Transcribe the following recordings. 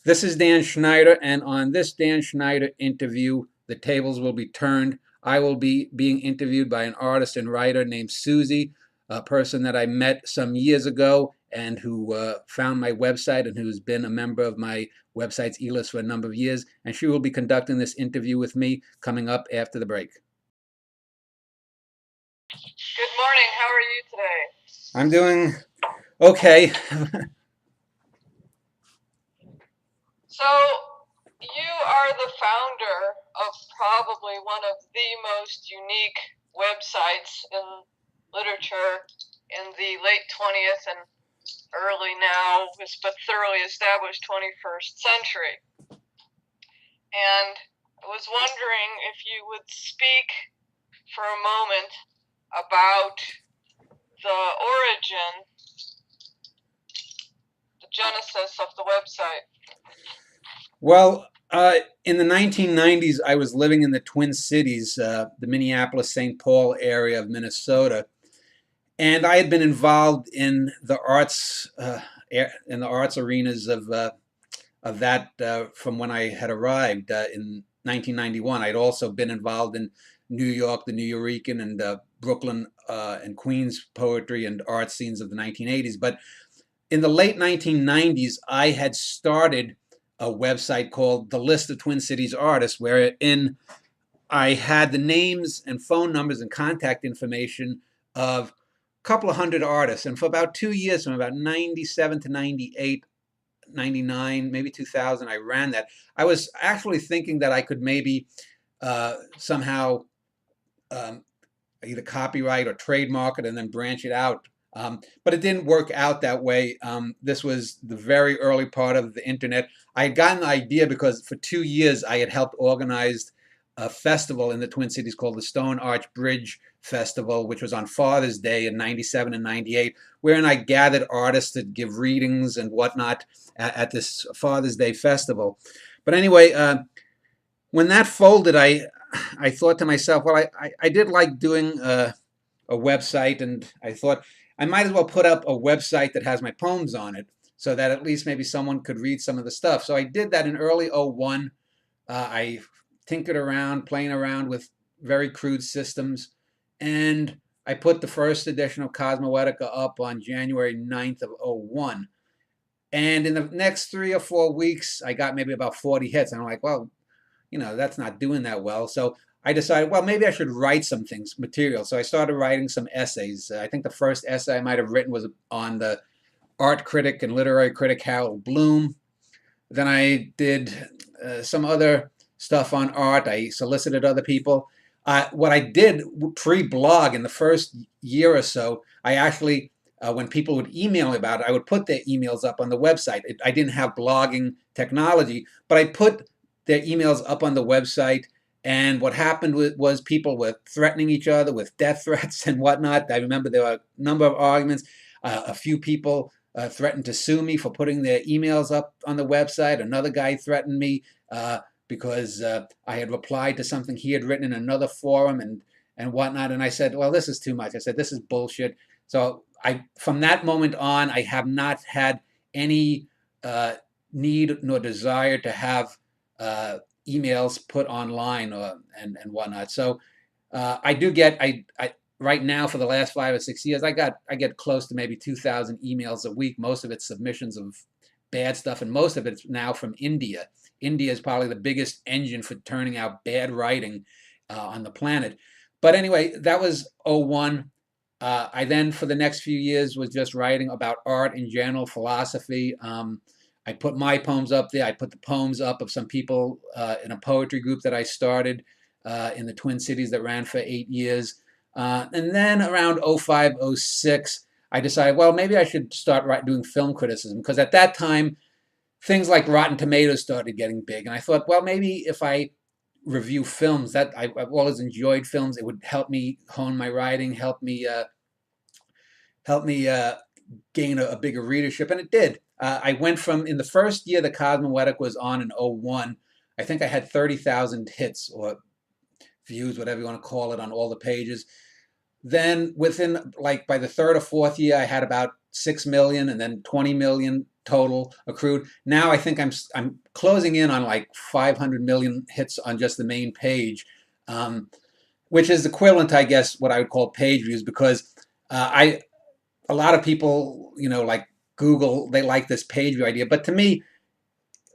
This is Dan Schneider, and on this Dan Schneider interview, the tables will be turned. I will be being interviewed by an artist and writer named Susie, a person that I met some years ago and who found my website and who's been a member of my website's e-list for a number of years. And she will be conducting this interview with me coming up after the break. Good morning. How are you today? I'm doing okay. So, you are the founder of probably one of the most unique websites in literature in the late 20th and early now, but thoroughly established 21st century. And I was wondering if you would speak for a moment about the origin, the genesis of the website. Well, in the 1990s, I was living in the Twin Cities, the Minneapolis-St. Paul area of Minnesota, and I had been involved in the arts arenas of that from when I had arrived in 1991. I'd also been involved in New York, the New Eurekan, and Brooklyn and Queens poetry and art scenes of the 1980s. But in the late 1990s, I had started a website called The List of Twin Cities Artists, wherein I had the names and phone numbers and contact information of a couple of hundred artists. And for about 2 years, from about 97 to 98, 99, maybe 2000, I ran that. I was actually thinking that I could maybe somehow either copyright or trademark it and then branch it out. But it didn't work out that way. This was the very early part of the internet. I had gotten the idea because for 2 years I had helped organize a festival in the Twin Cities called the Stone Arch Bridge Festival, which was on Father's Day in 97 and 98, wherein I gathered artists to give readings and whatnot at this Father's Day festival. But anyway, when that folded, I thought to myself, well, I did like doing a website, and I thought I might as well put up a website that has my poems on it so that at least maybe someone could read some of the stuff. So I did that in early '01. I tinkered around, playing around with very crude systems, and I put the first edition of Cosmoetica up on January 9th of '01. And in the next 3 or 4 weeks, I got maybe about 40 hits. And I'm like, well, that's not doing that well. So I decided, well, maybe I should write some material. So I started writing some essays. I think the first essay I might have written was on the art critic and literary critic Harold Bloom. Then I did some other stuff on art. I solicited other people. What I did pre-blog in the first year or so, I actually, when people would email me about it, I would put their emails up on the website. I didn't have blogging technology, but I put their emails up on the website. And what happened was people were threatening each other with death threats and whatnot. I remember there were a number of arguments. A few people threatened to sue me for putting their emails up on the website. Another guy threatened me because I had replied to something he had written in another forum and whatnot. And I said, well, this is too much. I said, this is bullshit. So from that moment on, I have not had any need nor desire to have emails put online and whatnot. So I do get right now for the last 5 or 6 years I get close to maybe 2,000 emails a week. Most of it's submissions of bad stuff, and most of it's now from India. India is probably the biggest engine for turning out bad writing on the planet. But anyway, that was '01. I then for the next few years was just writing about art in general, philosophy. I put my poems up there. I put the poems up of some people in a poetry group that I started in the Twin Cities that ran for 8 years. And then around '05, '06, I decided, well, maybe I should start doing film criticism, because at that time, things like Rotten Tomatoes started getting big. And I thought, well, maybe if I review films, that I've always enjoyed films, it would help me hone my writing, help me gain a bigger readership, and it did. I went from, in the first year the Cosmoetica was on in '01, I think I had 30,000 hits or views, whatever you want to call it, on all the pages. Then within, like, by the third or fourth year, I had about 6 million, and then 20 million total accrued. Now I think I'm closing in on like 500 million hits on just the main page, um, which is equivalent to, I guess, what I would call page views, because I a lot of people, like Google, they like this page view idea, but to me,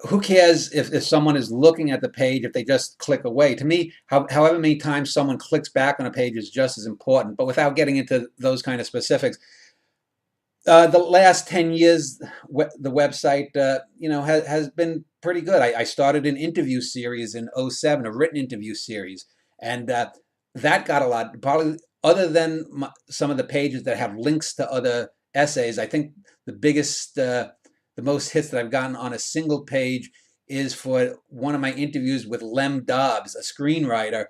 who cares if someone is looking at the page if they just click away? To me, however many times someone clicks back on a page is just as important. But without getting into those kind of specifics, the last 10 years, the website, has been pretty good. I started an interview series in '07, a written interview series, and that got a lot. Probably other than some of the pages that have links to other essays, I think the biggest, the most hits that I've gotten on a single page is for one of my interviews with Lem Dobbs, a screenwriter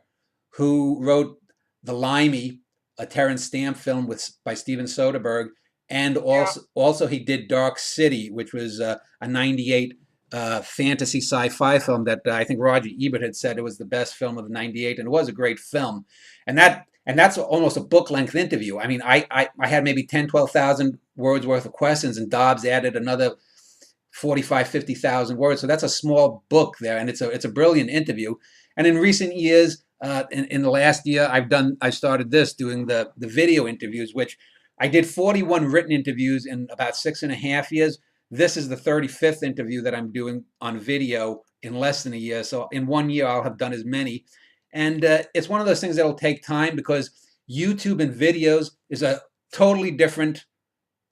who wrote The Limey, a Terence Stamp film by Steven Soderbergh, and Yeah. also he did Dark City, which was a '98 fantasy sci-fi film that I think Roger Ebert had said it was the best film of the '98, and it was a great film. And that's almost a book length interview. I mean, I had maybe 10, 12,000 words worth of questions, and Dobbs added another 45, 50,000 words. So that's a small book there, and it's a brilliant interview. And in recent years, in the last year, I started doing the video interviews, which I did 41 written interviews in about 6.5 years. This is the 35th interview that I'm doing on video in less than a year. So in 1 year, I'll have done as many. And it's one of those things that'll take time, because YouTube and videos is a totally different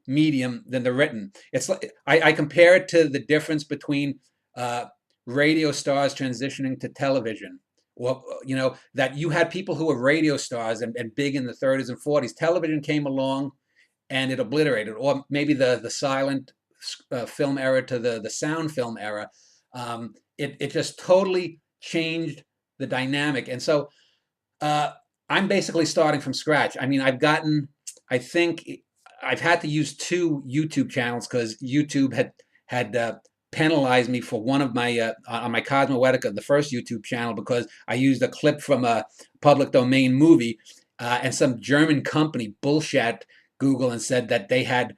medium than the written. It's like I compare it to the difference between uh, radio stars transitioning to television. Well, that you had people who were radio stars and big in the '30s and '40s. Television came along and it obliterated, or maybe the silent film era to the sound film era. It just totally changed the dynamic, and so uh, I'm basically starting from scratch. I mean, I think I've had to use two YouTube channels because YouTube had penalized me for one of my on my Cosmoetica, the first YouTube channel, because I used a clip from a public domain movie, and some German company bullshit Google and said that they had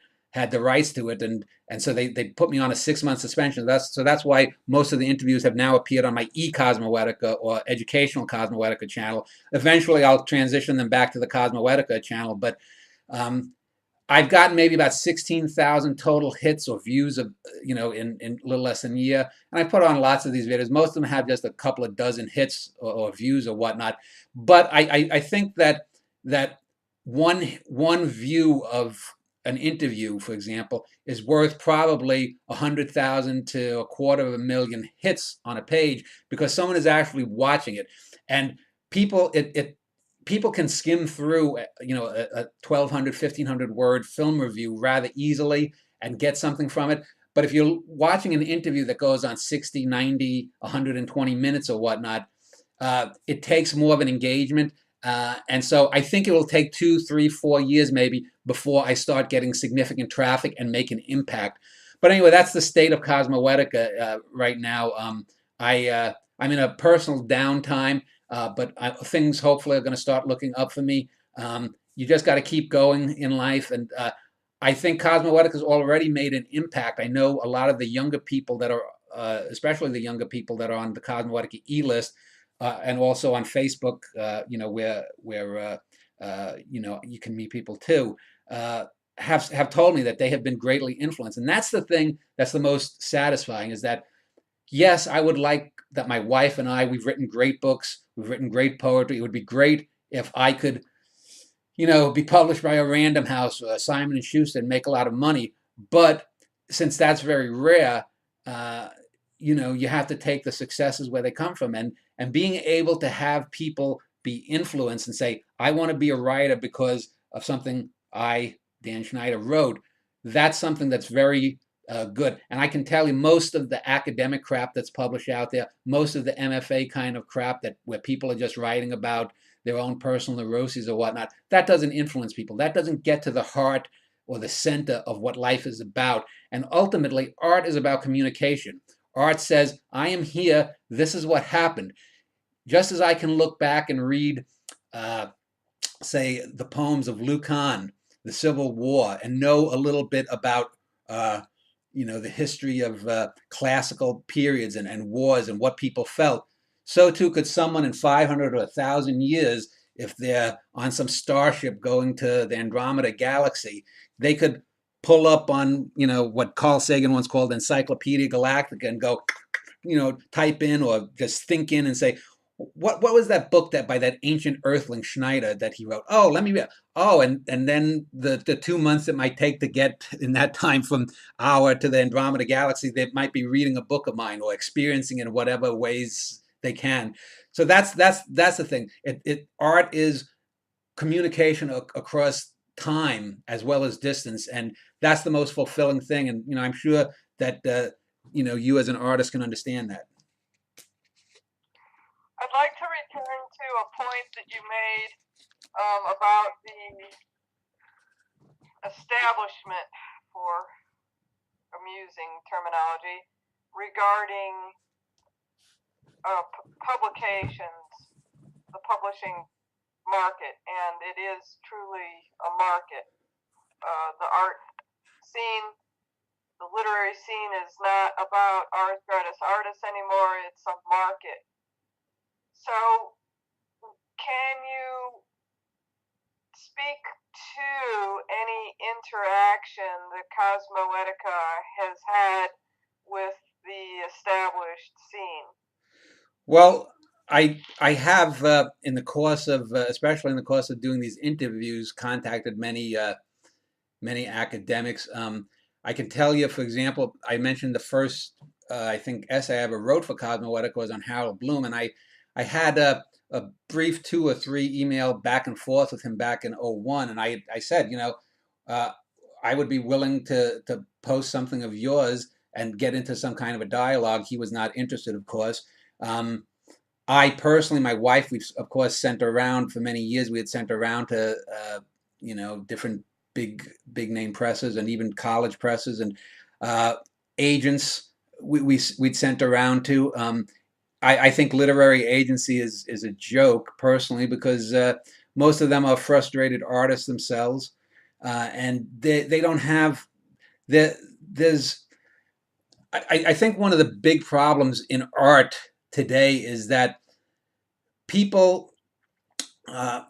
the rights to it, and so they put me on a 6 month suspension. That's why most of the interviews have now appeared on my E-Cosmoetica or Educational Cosmoetica channel. Eventually, I'll transition them back to the Cosmoetica channel, but um, I've gotten maybe about 16,000 total hits or views of, in a little less than a year. And I put on lots of these videos. Most of them have just a couple of dozen hits or views or whatnot. But I think that one view of an interview, for example, is worth probably 100,000 to 250,000 hits on a page, because someone is actually watching it. And people can skim through a 1,200, 1,500 word film review rather easily and get something from it. But if you're watching an interview that goes on 60, 90, 120 minutes or whatnot, it takes more of an engagement. And so I think it will take 2, 3, 4 years maybe before I start getting significant traffic and make an impact. But anyway, that's the state of Cosmoetica right now. I'm in a personal downtime, but things hopefully are going to start looking up for me. You just got to keep going in life, and I think Cosmoetica has already made an impact. I know a lot of the younger people that are, especially the younger people that are on the Cosmoetica e-list, and also on Facebook, where you can meet people too. Have told me that they have been greatly influenced, and that's the thing that's the most satisfying. Is that, yes, I would like that my wife and we've written great books, we've written great poetry. It would be great if I could, be published by a Random House or Simon and Schuster and make a lot of money. But since that's very rare, uh, you have to take the successes where they come from, and being able to have people be influenced and say, I want to be a writer because of something Dan Schneider, wrote. That's something that's very good. And I can tell you, most of the academic crap that's published out there, most of the MFA kind of crap where people are just writing about their own personal neuroses or whatnot, that doesn't influence people. That doesn't get to the heart or the center of what life is about. And ultimately, art is about communication. Art says, I am here. This is what happened. Just as I can look back and read say, the poems of Lucan, the Civil War, and know a little bit about, uh, the history of classical periods and wars and what people felt, so too could someone in 500 or 1,000 years, if they're on some starship going to the Andromeda galaxy, they could pull up on, what Carl Sagan once called Encyclopedia Galactica and go, type in or just think in and say, what was that book that by that ancient earthling Schneider that he wrote? Oh, let me read. Oh, and then the 2 months it might take to get in that time from our to the Andromeda galaxy, they might be reading a book of mine or experiencing it in whatever ways they can. So that's the thing. Art is communication across time as well as distance, and that's the most fulfilling thing. And I'm sure that you as an artist can understand that. I'd like to return to a point that you made about the establishment, for amusing terminology, regarding publications, the publishing market, and it is truly a market. The art scene, the literary scene is not about artists anymore, it's a market. So, can you speak to any interaction that Cosmoetica has had with the established scene? Well, I have in the course of especially in the course of doing these interviews, contacted many academics. I can tell you, for example, I mentioned the first I think essay I ever wrote for Cosmoetica was on Harold Bloom, and I had a brief 2 or 3 email back and forth with him back in '01, and I said, uh, I would be willing to post something of yours and get into some kind of a dialogue. He was not interested, of course. Um, I personally, my wife, we've of course sent around for many years. We had sent around to different big name presses and even college presses and uh, agents. We'd sent around to. I think literary agency is a joke personally because most of them are frustrated artists themselves, and they don't have there's I think one of the big problems in art today is that people uh,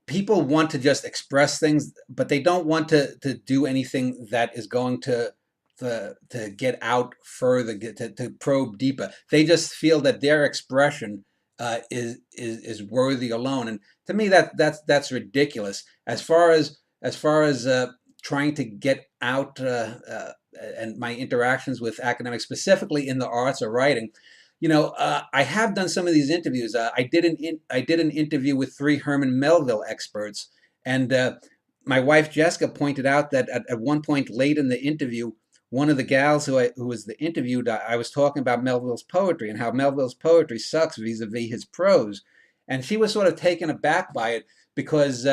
people want to just express things, but they don't want to do anything that is going to get out further, to probe deeper. They just feel that their expression is worthy alone, and to me that's ridiculous. As far as trying to get out and my interactions with academics, specifically in the arts or writing, I have done some of these interviews. I did an interview with 3 Herman Melville experts, and my wife Jessica pointed out that at one point late in the interview, one of the gals who was the interviewed, I was talking about Melville's poetry and how Melville's poetry sucks vis-a-vis his prose, and she was sort of taken aback by it because,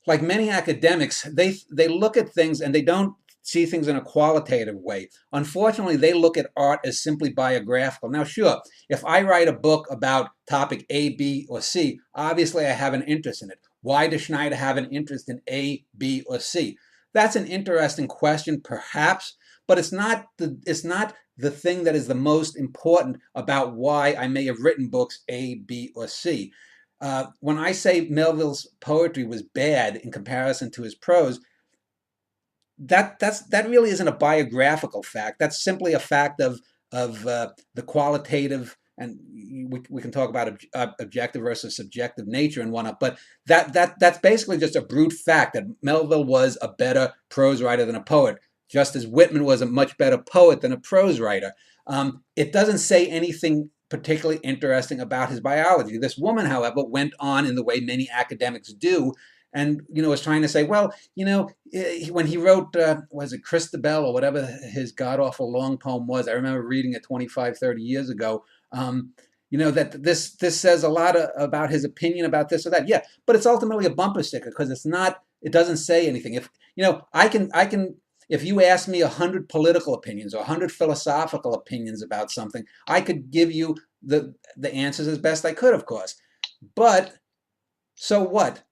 like many academics, they look at things and they don't see things in a qualitative way. Unfortunately, they look at art as simply biographical. Now, sure, if I write a book about topic A, B, or C, obviously I have an interest in it. Why does Schneider have an interest in A, B, or C? That's an interesting question, perhaps, but it's not the thing that is the most important about why I may have written books A, B, or C. When I say Melville's poetry was bad in comparison to his prose, that really isn't a biographical fact. That's simply a fact of the qualitative, and we can talk about objective versus subjective nature and whatnot. But that's basically just a brute fact that Melville was a better prose writer than a poet, just as Whitman was a much better poet than a prose writer. It doesn't say anything particularly interesting about his biology. This woman, however, went on in the way many academics do, and was trying to say, well, when he wrote, was it Christabel or whatever his god awful long poem was? I remember reading it 25, 30 years ago. That this says a lot about his opinion about this or that. Yeah, but it's ultimately a bumper sticker because it's not. It doesn't say anything. If I can. If you ask me 100 political opinions or 100 philosophical opinions about something, I could give you the answers as best I could, of course. But so what?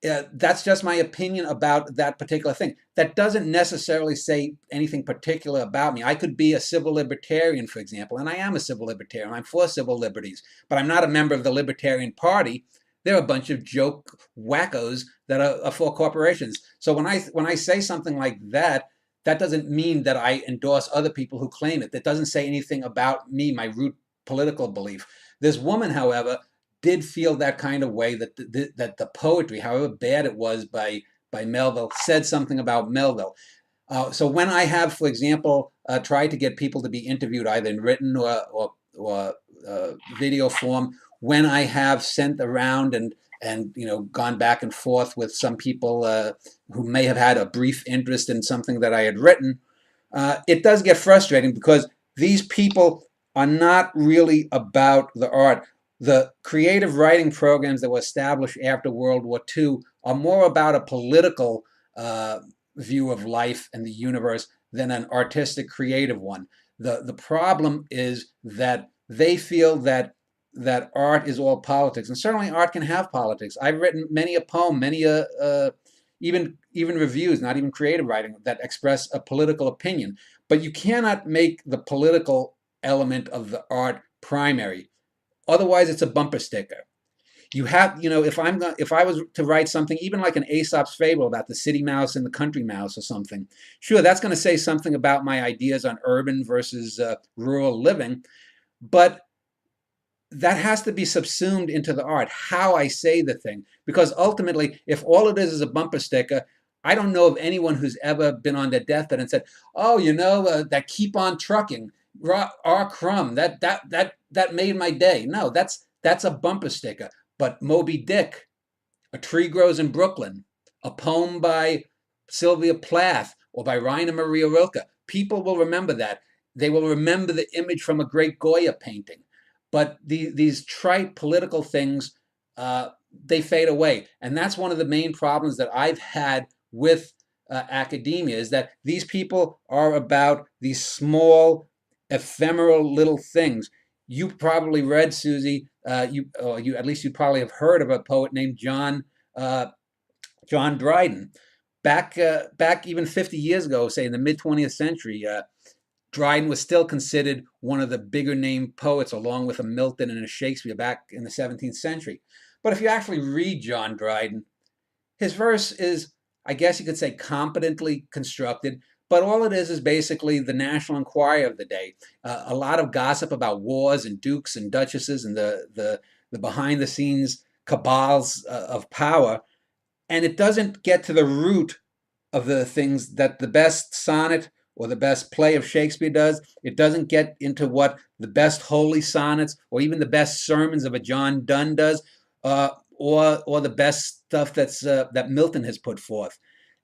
That's just my opinion about that particular thing. That doesn't necessarily say anything particular about me. I could be a civil libertarian, for example, and I am a civil libertarian. I'm for civil liberties, but I'm not a member of the Libertarian Party. They're a bunch of joke wackos that are for corporations. So when I say something like that, that doesn't mean that I endorse other people who claim it. That doesn't say anything about me, my root political belief. This woman, however, did feel that kind of way, that the poetry, however bad it was by Melville, said something about Melville. So when I have, for example, tried to get people to be interviewed either in written or video form, when I have sent around and gone back and forth with some people who may have had a brief interest in something that I had written, it does get frustrating because these people are not really about the art. The creative writing programs that were established after World War II are more about a political view of life and the universe than an artistic, creative one. The problem is that they feel that art is all politics, and certainly art can have politics. I've written many a poem, many a even reviews, not even creative writing, that express a political opinion. But you cannot make the political element of the art primary. Otherwise, it's a bumper sticker. You have, if I was to write something, even like an Aesop's fable about the city mouse and the country mouse or something, sure, that's going to say something about my ideas on urban versus rural living, but that has to be subsumed into the art, how I say the thing. Because ultimately, if all it is a bumper sticker, I don't know of anyone who's ever been on their deathbed and said, "Oh, that keep on trucking, R. Crumb, that made my day." No, that's a bumper sticker. But Moby Dick, A Tree Grows in Brooklyn, a poem by Sylvia Plath or by Rainer Maria Rilke, people will remember that. They will remember the image from a great Goya painting. But these trite political things, they fade away. And that's one of the main problems that I've had with academia, is that these people are about these small, ephemeral little things. You probably read, Susie, you at least you probably have heard of a poet named uh, John Dryden. Back even 50 years ago, say in the mid 20th century, Dryden was still considered one of the bigger name poets, along with a Milton and a Shakespeare back in the 17th century. But if you actually read John Dryden, his verse is, I guess you could say, competently constructed, but all it is basically the National Enquirer of the day. A lot of gossip about wars and dukes and duchesses and the behind the scenes cabals of power, and it doesn't get to the root of the things that the best sonnet or the best play of Shakespeare does. It doesn't get into what the best holy sonnets or even the best sermons of a John Donne does, or the best stuff that Milton has put forth.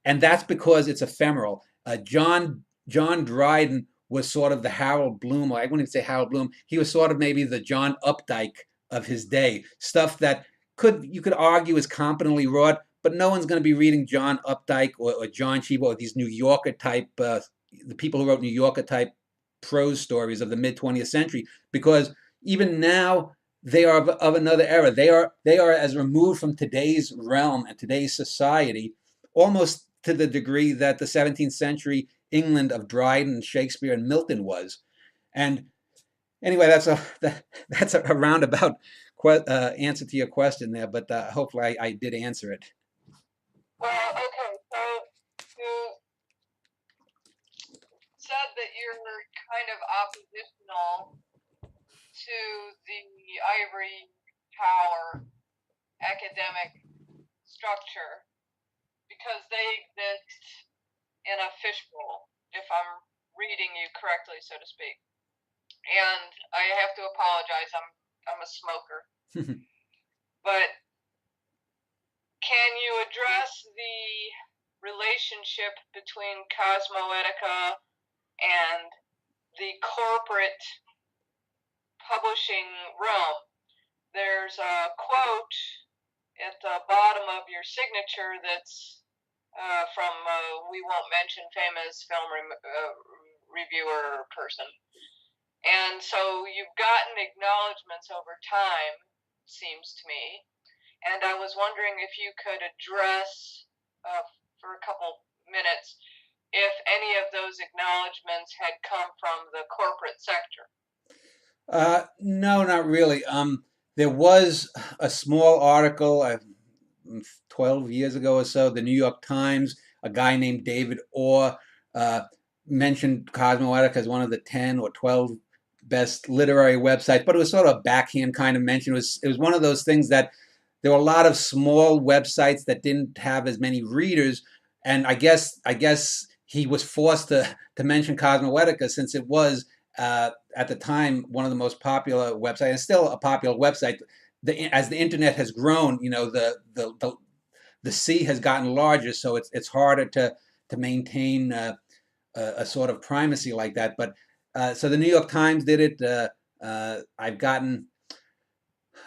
And that's because it's ephemeral. John Dryden was sort of the Harold Bloom, or I wouldn't even say Harold Bloom. He was sort of maybe the John Updike of his day. Stuff that you could argue is competently wrought, but no one's going to be reading John Updike or John Cheever or these New Yorker type, the people who wrote New Yorker type prose stories of the mid 20th century, because even now they are of another era. They are as removed from today's realm and today's society, almost to the degree that the 17th century England of Dryden, Shakespeare, and Milton was. And anyway, that's a roundabout answer to your question there, but hopefully I did answer it. Well, okay, so you said that you're kind of oppositional to the ivory tower academic structure because they exist in a fishbowl, if I'm reading you correctly, so to speak. And I have to apologize, I'm a smoker. But can you address the relationship between Cosmoetica and the corporate publishing realm? There's a quote at the bottom of your signature that's from we won't mention famous film reviewer person. And so you've gotten acknowledgments over time, seems to me. and I was wondering if you could address for a couple minutes if any of those acknowledgments had come from the corporate sector. No, not really. There was a small article, 12 years ago or so, the New York Times, a guy named David Orr uh, mentioned Cosmoetica as one of the 10 or 12 best literary websites, but it was sort of a backhand kind of mention. It was one of those things that there were a lot of small websites that didn't have as many readers, and I guess he was forced to mention Cosmoetica since it was at the time one of the most popular websites, and still a popular website. As the internet has grown, the sea has gotten larger, so it's harder to maintain a sort of primacy like that. But so the New York Times did it. I've gotten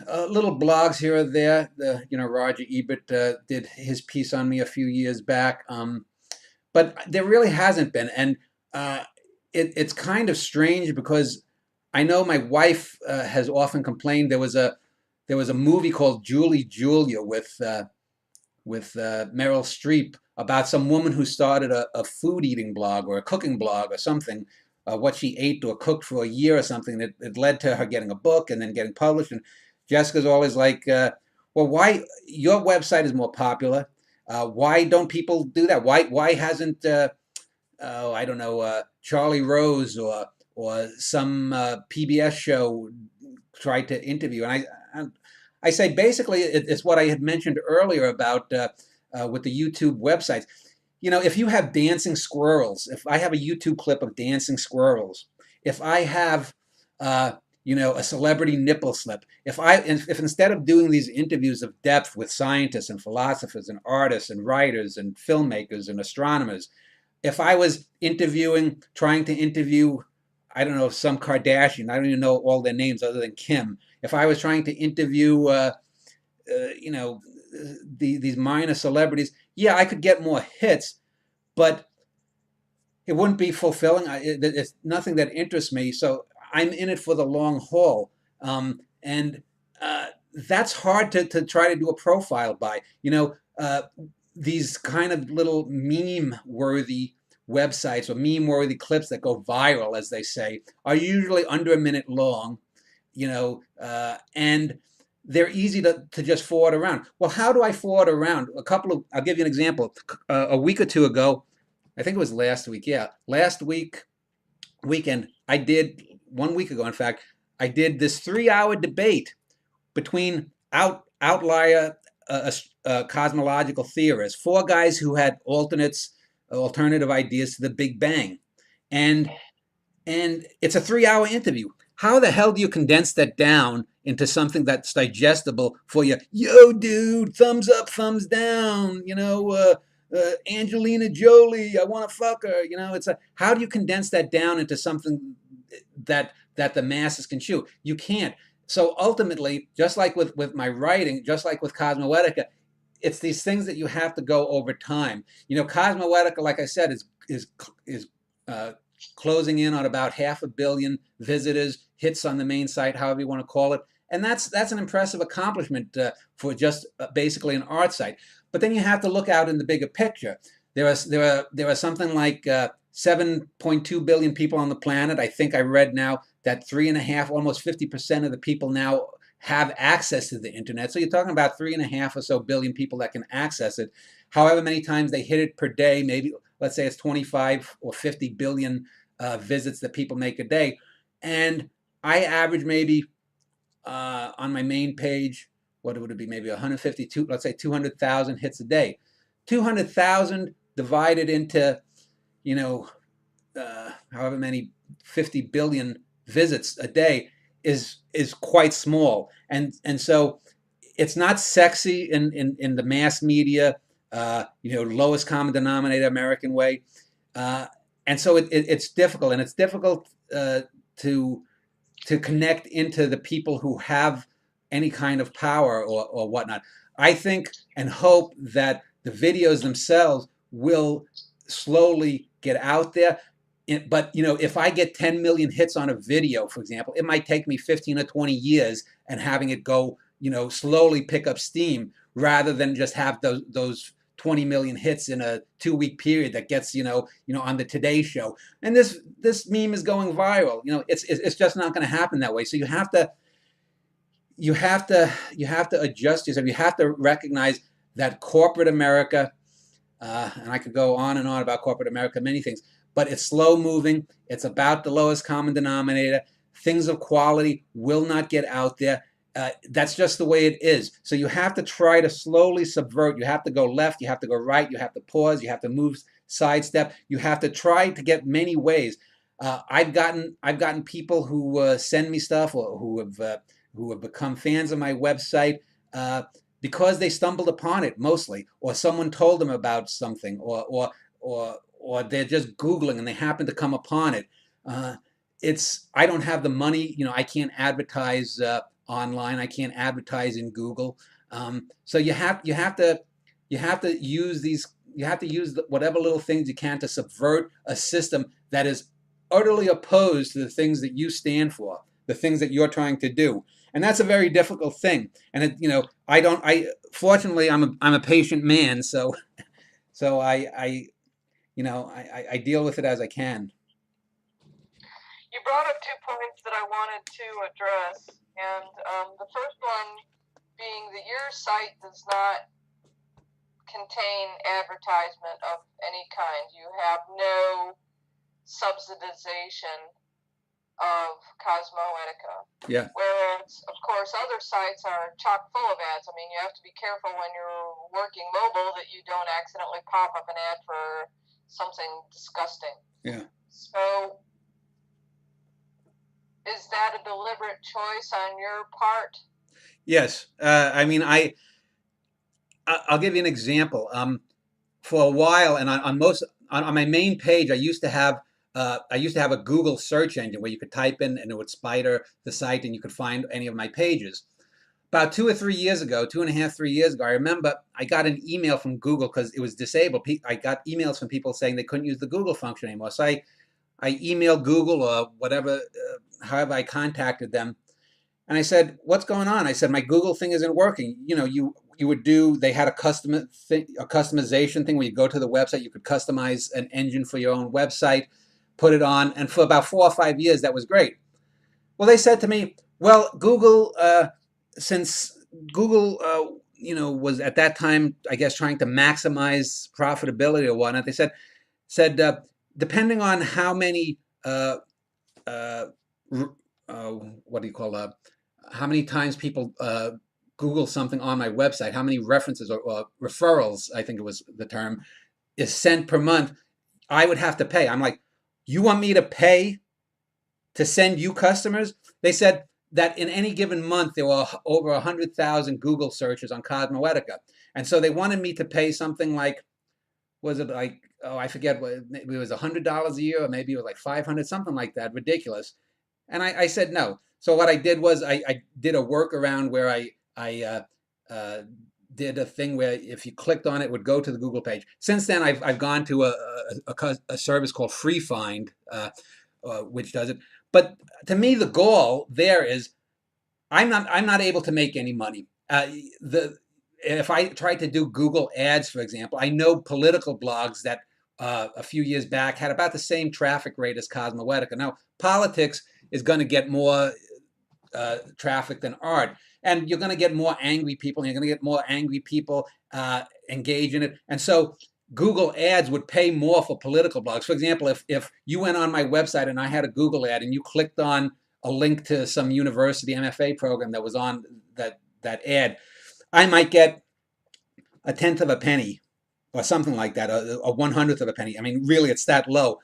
little blogs here or there. Roger Ebert did his piece on me a few years back, but there really hasn't been, and it's kind of strange because I know my wife has often complained. There was a movie called Julie Julia with Meryl Streep about some woman who started a food eating blog or a cooking blog or something, what she ate or cooked for a year or something. That led to her getting a book and then getting published. And Jessica's always like, well, why your website is more popular? Why don't people do that? Why hasn't I don't know, Charlie Rose or some PBS show tried to interview? And I say basically it's what I had mentioned earlier about with the YouTube websites. If you have dancing squirrels, if I have a YouTube clip of dancing squirrels, if I have a celebrity nipple slip, if instead of doing these interviews of depth with scientists and philosophers and artists and writers and filmmakers and astronomers, if I was trying to interview, I don't know, some Kardashian, I don't even know all their names other than Kim. If I was trying to interview, these minor celebrities, yeah, I could get more hits, but it wouldn't be fulfilling. It's nothing that interests me. So I'm in it for the long haul. And that's hard to try to do a profile by. These kind of little meme-worthy websites or meme-worthy clips that go viral, as they say, are usually under a minute long, and they're easy to just forward around. Well, how do I forward around? I'll give you an example. A week or two ago, I think it was last week. Yeah, last weekend, 1 week ago, in fact, I did this 3-hour debate between outlier cosmological theorists, 4 guys who had alternative ideas to the Big Bang, and it's a 3-hour interview. How the hell do you condense that down into something that's digestible for you? Yo, dude, thumbs up, thumbs down. Angelina Jolie, I want to fuck her. How do you condense that down into something that the masses can chew? You can't. So ultimately, just like with my writing, just like with Cosmoetica, it's these things that you have to go over time. Cosmoetica, like I said, is closing in on about 500 million visitors, hits on the main site, however you want to call it, and that's an impressive accomplishment for just basically an art site. But then you have to look out in the bigger picture. There are something like 7.2 billion people on the planet. I think I read now that 3.5, almost 50% of the people now have access to the internet. So you're talking about 3.5 or so billion people that can access it. However many times they hit it per day, maybe let's say it's 25 or 50 billion visits that people make a day. And I average maybe on my main page, what would it be? Maybe 152, let's say 200,000 hits a day. 200,000 divided into, however many 50 billion visits a day is quite small. And so it's not sexy in the mass media, lowest common denominator American way. And so it's difficult, and it's difficult to connect into the people who have any kind of power or whatnot. I think and hope that the videos themselves will slowly get out there. But if I get 10 million hits on a video, for example, it might take me 15 or 20 years and having it go slowly pick up steam rather than just have those 20 million hits in a 2 week period that gets on the Today Show. And this meme is going viral. It's just not going to happen that way. So you have to adjust yourself. You have to recognize that corporate America, and I could go on and on about corporate America, many things, but it's slow moving. It's about the lowest common denominator. Things of quality will not get out there. That's just the way it is. So you have to try to slowly subvert. You have to go left. You have to go right. You have to pause. You have to move, sidestep. You have to try to get many ways. I've gotten people who send me stuff, or who have become fans of my website because they stumbled upon it mostly, or someone told them about something, or they're just Googling and they happen to come upon it. I don't have the money. I can't advertise online. I can't advertise in Google. So you have to use these. You have to use whatever little things you can to subvert a system that is utterly opposed to the things that you stand for, the things that you're trying to do. And that's a very difficult thing. And fortunately I'm a patient man, so I deal with it as I can. You brought up 2 points that I wanted to address, and the first one being that your site does not contain advertisement of any kind. You have no subsidization of Cosmoetica. Yeah. Whereas, of course, other sites are chock full of ads. I mean, you have to be careful when you're working mobile that you don't accidentally pop up an ad for something disgusting. Yeah. So, is that a deliberate choice on your part? Yes. I mean, I'll give you an example. For a while, and on my main page, I used to have a Google search engine where you could type in and it would spider the site and you could find any of my pages. About 2 or 3 years ago, 2.5, 3 years ago, I remember I got an email from Google because it was disabled. I got emails from people saying they couldn't use the Google function anymore. So I emailed Google or whatever, however I contacted them. And I said, what's going on? I said, my Google thing isn't working. They had a customization thing where you go to the website, you could customize an engine for your own website, put it on, and for about 4 or 5 years, that was great. Well, they said to me, well, Google, since Google, was at that time, I guess, trying to maximize profitability or whatnot, they said, depending on how many, how many times people Google something on my website, how many references or referrals, I think it was the term, is sent per month, I would have to pay. I'm like, you want me to pay to send you customers? They said that in any given month, there were over 100,000 Google searches on Cosmoetica. And so they wanted me to pay something like, was it like, I forget, maybe it was $100 a year, or maybe it was like 500, something like that, ridiculous. And I said no. So what I did was I did a workaround where I did a thing where if you clicked on it, it would go to the Google page. Since then, I've gone to a service called Free Find, which does it. But to me, the goal there is I'm not able to make any money. If I tried to do Google ads, for example, I know political blogs that a few years back had about the same traffic rate as Cosmoetica. Now, politics is going to get more traffic than art. And you're going to get more angry people, and you're going to get more angry people engage in it. And so Google ads would pay more for political blogs. For example, if you went on my website and I had a Google ad and you clicked on a link to some university MFA program that was on that ad, I might get a tenth of a penny or something like that, a 1/100th of a penny. I mean, really, it's that low.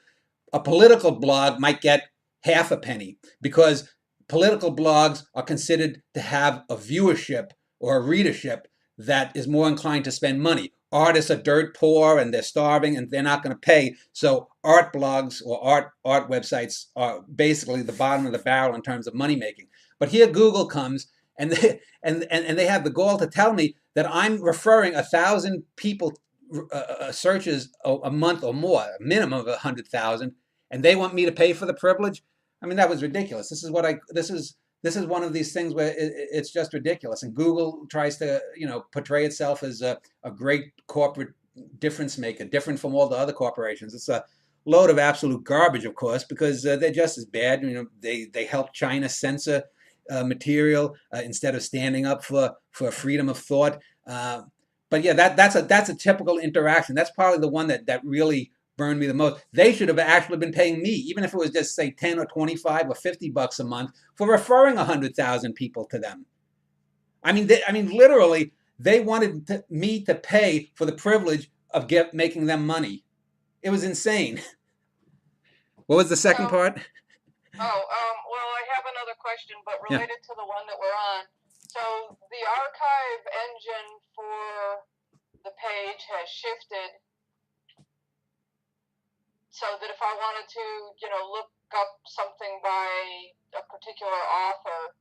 A political blog might get half a penny because political blogs are considered to have a viewership or a readership that is more inclined to spend money. Artists are dirt poor and they're starving and they're not going to pay. So art blogs or art websites are basically the bottom of the barrel in terms of money making. But here Google comes and they have the gall to tell me that I'm referring 1,000 people searches a month or more, a minimum of 100,000, and they want me to pay for the privilege. I mean, that was ridiculous. This is this is one of these things where it's just ridiculous. And Google tries to, portray itself as a great corporate difference maker, different from all the other corporations. It's a load of absolute garbage, of course, because they're just as bad. They help China censor material instead of standing up for freedom of thought. But yeah, that's a typical interaction. That's probably the one that really burned me the most. They should have actually been paying me, even if it was just say 10 or 25 or $50 a month, for referring 100,000 people to them. I mean, literally, they wanted me to pay for the privilege of making them money. It was insane. What was the second part? Well, I have another question, but Yeah. related to the one that we're on. So the archive engine for the page has shifted so that if I wanted to, look up something by a particular author,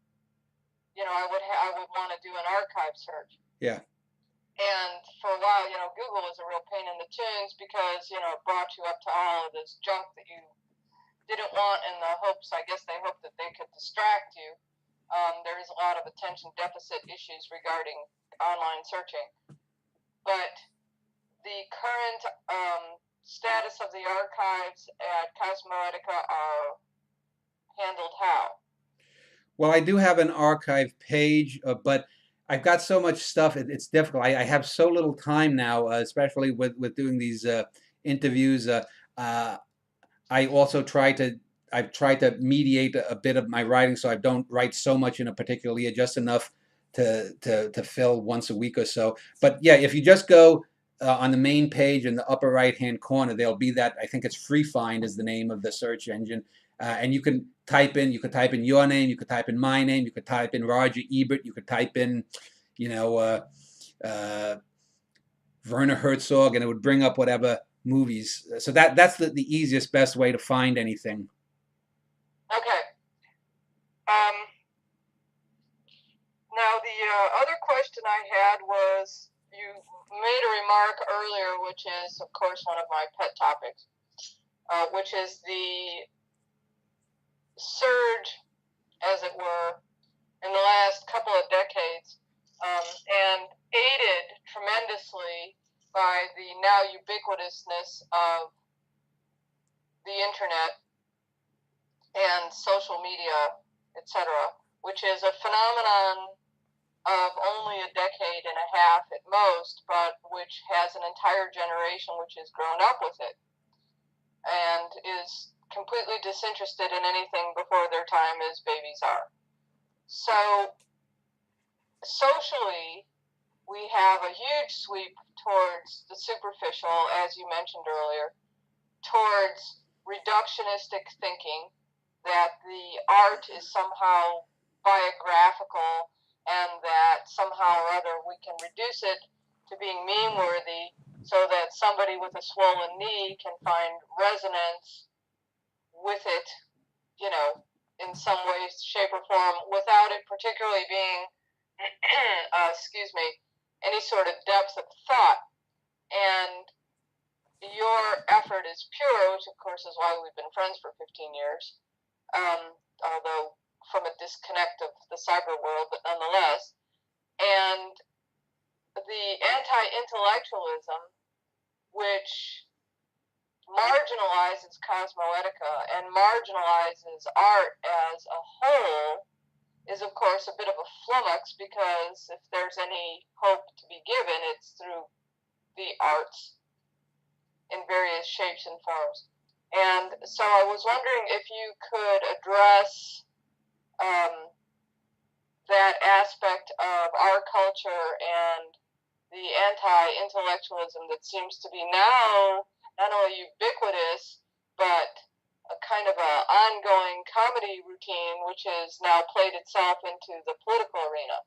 I would want to do an archive search. Yeah. And for a while, Google was a real pain in the tunes because, it brought you up to all of this junk that you didn't want in the hopes, I guess they hoped that they could distract you. There is a lot of attention deficit issues regarding online searching. But the current status of the archives at Cosmoetica are handled how? Well, I do have an archive page, but I've got so much stuff, it's difficult. I have so little time now, especially with doing these interviews. I also I've tried to mediate a bit of my writing, so I don't write so much in a particular year, just enough to fill once a week or so. But yeah, if you just go on the main page in the upper right-hand corner, there'll be that, I think it's Free Find is the name of the search engine. And you could type in your name, you could type in my name, you could type in Roger Ebert, you could type in, Werner Herzog, and it would bring up whatever movies. So that's the easiest, best way to find anything. Okay. Now the other question I had was, you made a remark earlier, which is, of course, one of my pet topics, which is the surge, as it were, in the last couple of decades, and aided tremendously by the now ubiquitousness of the internet and social media, etc., which is a phenomenon of only a decade and a half at most, but which has an entire generation which has grown up with it and is completely disinterested in anything before their time, as babies are. So socially, we have a huge sweep towards the superficial, as you mentioned earlier, towards reductionistic thinking, that the art is somehow biographical and that somehow or other we can reduce it to being meme-worthy so that somebody with a swollen knee can find resonance with it, in some way, shape, or form, without it particularly being, any sort of depth of thought. And your effort is pure, which of course is why we've been friends for 15 years, although from a disconnect of the cyber world, but nonetheless. And the anti-intellectualism, which marginalizes Cosmoetica and marginalizes art as a whole, is of course a bit of a flummox, because if there's any hope to be given, it's through the arts in various shapes and forms. And so I was wondering if you could address that aspect of our culture and the anti-intellectualism that seems to be now not only ubiquitous, but a kind of an ongoing comedy routine, which has now played itself into the political arena.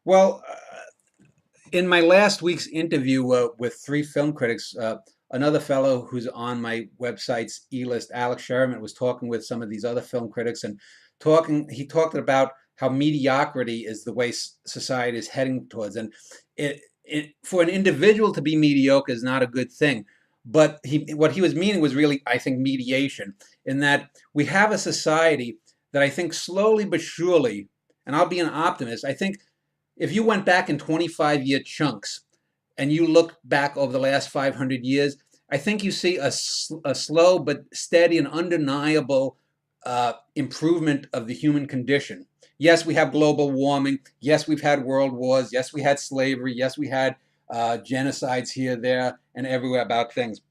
Well, in my last week's interview with 3 film critics, another fellow who's on my website's E-List, Alex Sherman, was talking with some of these other film critics, and he talked about how mediocrity is the way society is heading towards. And for an individual to be mediocre is not a good thing. But what he was meaning was really, I think, mediation, in that we have a society that I think slowly but surely, and I'll be an optimist, I think if you went back in 25-year chunks and you look back over the last 500 years, I think you see a slow but steady and undeniable improvement of the human condition. Yes, we have global warming. Yes, we've had world wars. Yes, we had slavery. Yes, we had genocides here, there, and everywhere about things.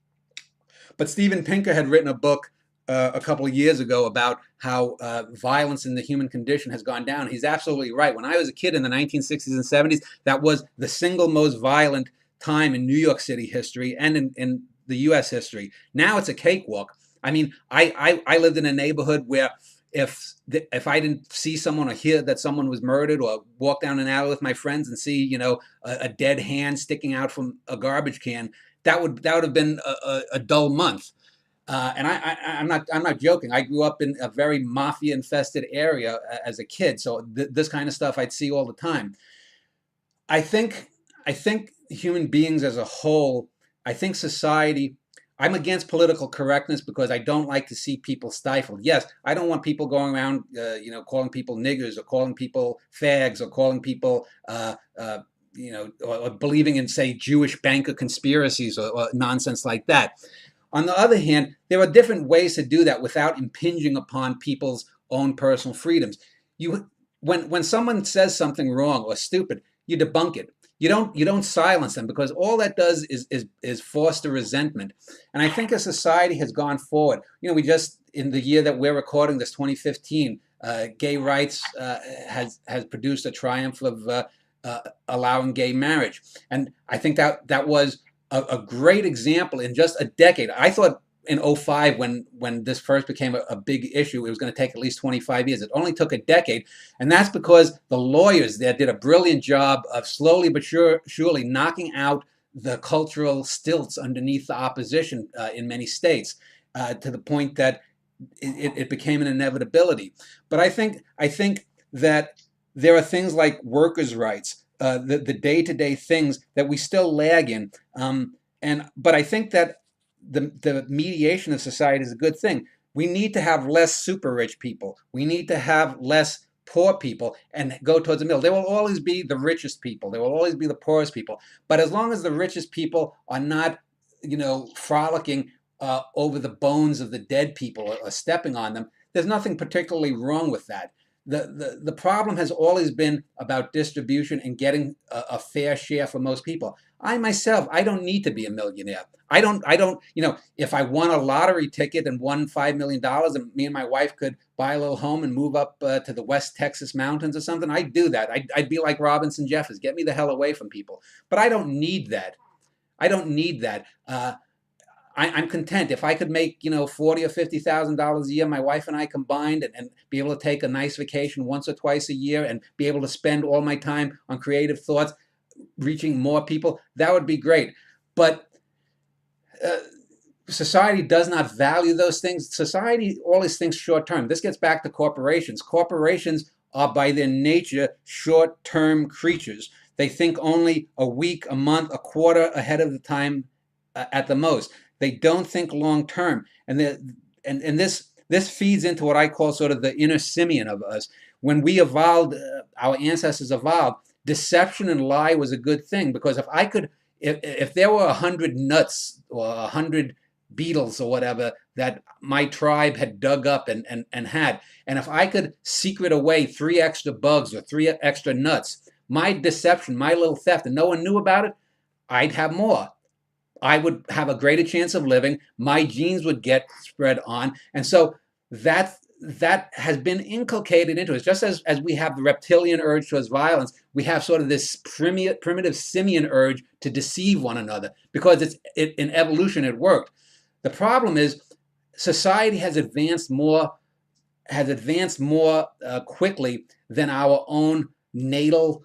But Steven Pinker had written a book a couple of years ago about how violence in the human condition has gone down. He's absolutely right. When I was a kid in the 1960s and 70s, that was the single most violent time in New York City history and in the U.S. history. Now it's a cakewalk. I mean, I lived in a neighborhood where if I didn't see someone or hear that someone was murdered, or walk down an alley with my friends and see, you know, a dead hand sticking out from a garbage can, that would have been a dull month. And I'm not joking. I grew up in a very mafia infested area as a kid, so this kind of stuff I'd see all the time. I think I think human beings as a whole, I think society, I'm against political correctness because I don't like to see people stifled. Yes, I don't want people going around, calling people niggers or calling people fags or calling people, or believing in, say, Jewish banker conspiracies or nonsense like that. On the other hand, there are different ways to do that without impinging upon people's own personal freedoms. You, when someone says something wrong or stupid, you debunk it. You don't silence them, because all that does is foster resentment. And I think a society has gone forward. We just, in the year that we're recording this, 2015, gay rights has produced a triumph of allowing gay marriage, and I think that was a great example in just a decade. I thought in '05, when this first became a big issue, it was going to take at least 25 years. It only took a decade, and that's because the lawyers there did a brilliant job of slowly but surely knocking out the cultural stilts underneath the opposition in many states, to the point that it became an inevitability. But I think that there are things like workers' rights, the day-to-day things that we still lag in. But I think that the mediation of society is a good thing. We need to have less super rich people. We need to have less poor people and go towards the middle. There will always be the richest people. There will always be the poorest people. But as long as the richest people are not, frolicking over the bones of the dead people, or stepping on them, there's nothing particularly wrong with that. The problem has always been about distribution and getting a fair share for most people. I myself, I don't need to be a millionaire. I don't, if I won a lottery ticket and won $5 million, and me and my wife could buy a little home and move up to the West Texas mountains or something, I'd do that. I'd be like Robinson Jeffers, get me the hell away from people. But I don't need that. I don't need that. I'm content if I could make, $40,000 or $50,000 a year, my wife and I combined, and be able to take a nice vacation once or twice a year and be able to spend all my time on creative thoughts, reaching more people. That would be great. But society does not value those things. Society always thinks short term. This gets back to corporations. Corporations are by their nature short term creatures. They think only a week, a month, a quarter ahead of the time, at the most. They don't think long term, and this feeds into what I call sort of the inner simian of us. When we evolved, our ancestors evolved, deception and lie was a good thing, because if there were 100 nuts or 100 beetles or whatever that my tribe had dug up and if I could secret away 3 extra bugs or 3 extra nuts, my deception, my little theft, and no one knew about it, I'd have more. I would have a greater chance of living. My genes would get spread on. And so that has been inculcated into us. Just as we have the reptilian urge towards violence, we have sort of this primitive simian urge to deceive one another, because in evolution it worked. The problem is society has advanced more quickly than our own natal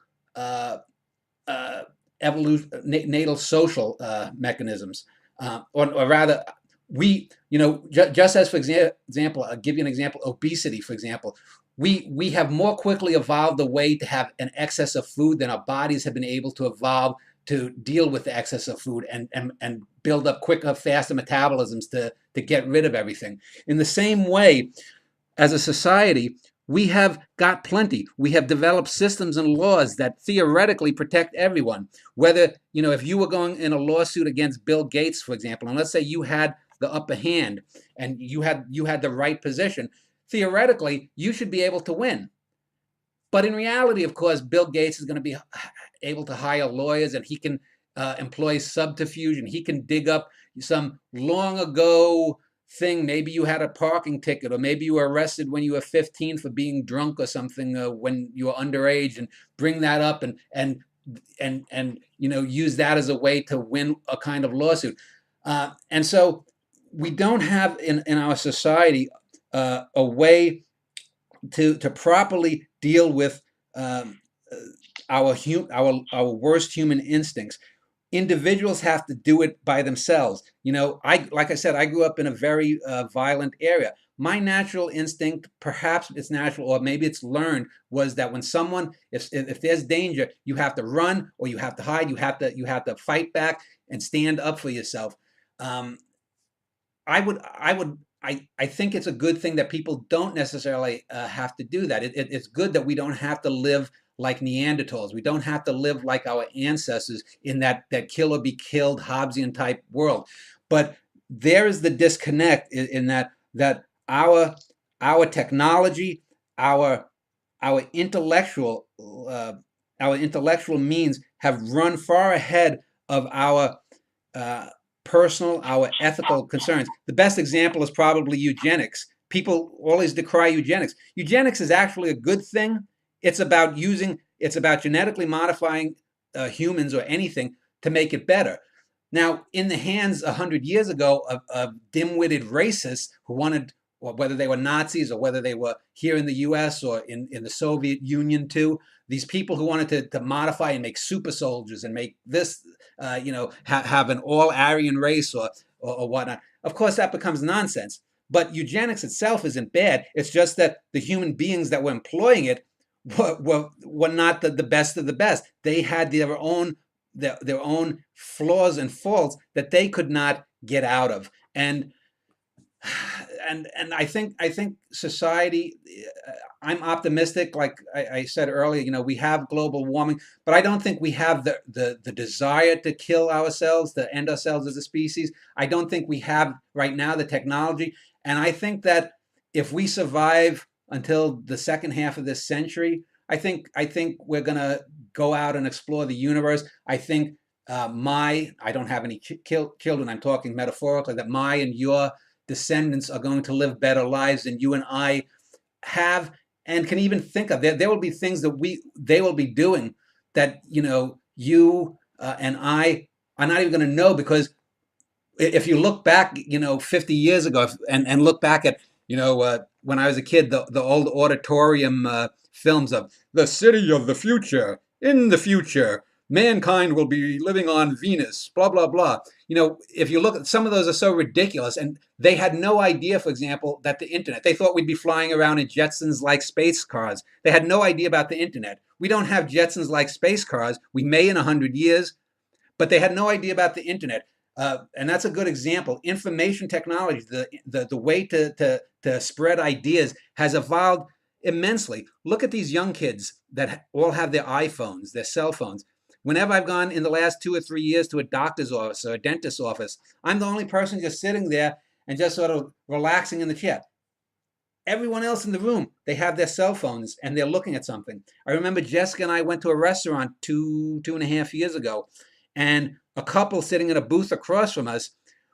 evolution, natal social mechanisms, or rather, just as, for example, I'll give you an example: obesity, for example. We have more quickly evolved a way to have an excess of food than our bodies have been able to evolve to deal with the excess of food and build up quicker, faster metabolisms to get rid of everything. In the same way, as a society, we have got plenty. We have developed systems and laws that theoretically protect everyone. Whether, if you were going in a lawsuit against Bill Gates, for example, and let's say you had the upper hand and you had the right position, theoretically, you should be able to win. But in reality, of course, Bill Gates is going to be able to hire lawyers, and he can employ subterfuge, and he can dig up some long ago thing. Maybe you had a parking ticket, or maybe you were arrested when you were 15 for being drunk or something when you were underage, and bring that up and use that as a way to win a kind of lawsuit. And so we don't have in our society a way to properly deal with our worst human instincts. Individuals have to do it by themselves. Like I said, I grew up in a very violent area. My natural instinct, perhaps it's natural or maybe it's learned, was that when someone, if there's danger, you have to run or you have to hide. You have to fight back and stand up for yourself. Um, I think it's a good thing that people don't necessarily have to do that. It's good that we don't have to live like Neanderthals. We don't have to live like our ancestors in that kill or be killed Hobbesian type world. But there is the disconnect in that our technology, our our intellectual uh, our intellectual means have run far ahead of our uh, personal, our ethical concerns. The best example is probably eugenics. People always decry eugenics. Eugenics is actually a good thing. It's about genetically modifying humans or anything to make it better. Now, in the hands 100 years ago of dim-witted racists who wanted, or whether they were Nazis or whether they were here in the U.S. or in the Soviet Union too, these people who wanted to modify and make super soldiers and make this, have an all-Aryan race or whatnot. Of course, that becomes nonsense. But eugenics itself isn't bad. It's just that the human beings that were employing it were not the best of the best. They had their own flaws and faults that they could not get out of. And I think society. I'm optimistic. Like I said earlier, we have global warming, but I don't think we have the desire to kill ourselves, to end ourselves as a species. I don't think we have right now the technology, and I think that if we survive until the second half of this century, I think we're gonna go out and explore the universe. I think I don't have any children. I'm talking metaphorically, that my and your descendants are going to live better lives than you and I have and can even think of. There will be things that they will be doing that you and I are not even going to know, because if you look back 50 years ago, and look back at when I was a kid, the old auditorium films of the city of the future. In the future, mankind will be living on Venus, blah blah blah. If you look at some of those, are so ridiculous, and they had no idea, for example, that the internet. They thought we'd be flying around in Jetsons like space cars. They had no idea about the internet. We don't have Jetsons like space cars. We may in 100 years, but they had no idea about the internet. And that's a good example. Information technology, the way to spread ideas, has evolved immensely. Look at these young kids that all have their iPhones, their cell phones. Whenever I've gone in the last 2 or 3 years to a doctor's office or a dentist's office, I'm the only person just sitting there and just sort of relaxing in the chair. Everyone else in the room, they have their cell phones and they're looking at something. I remember Jessica and I went to a restaurant two and a half years ago, and a couple sitting in a booth across from us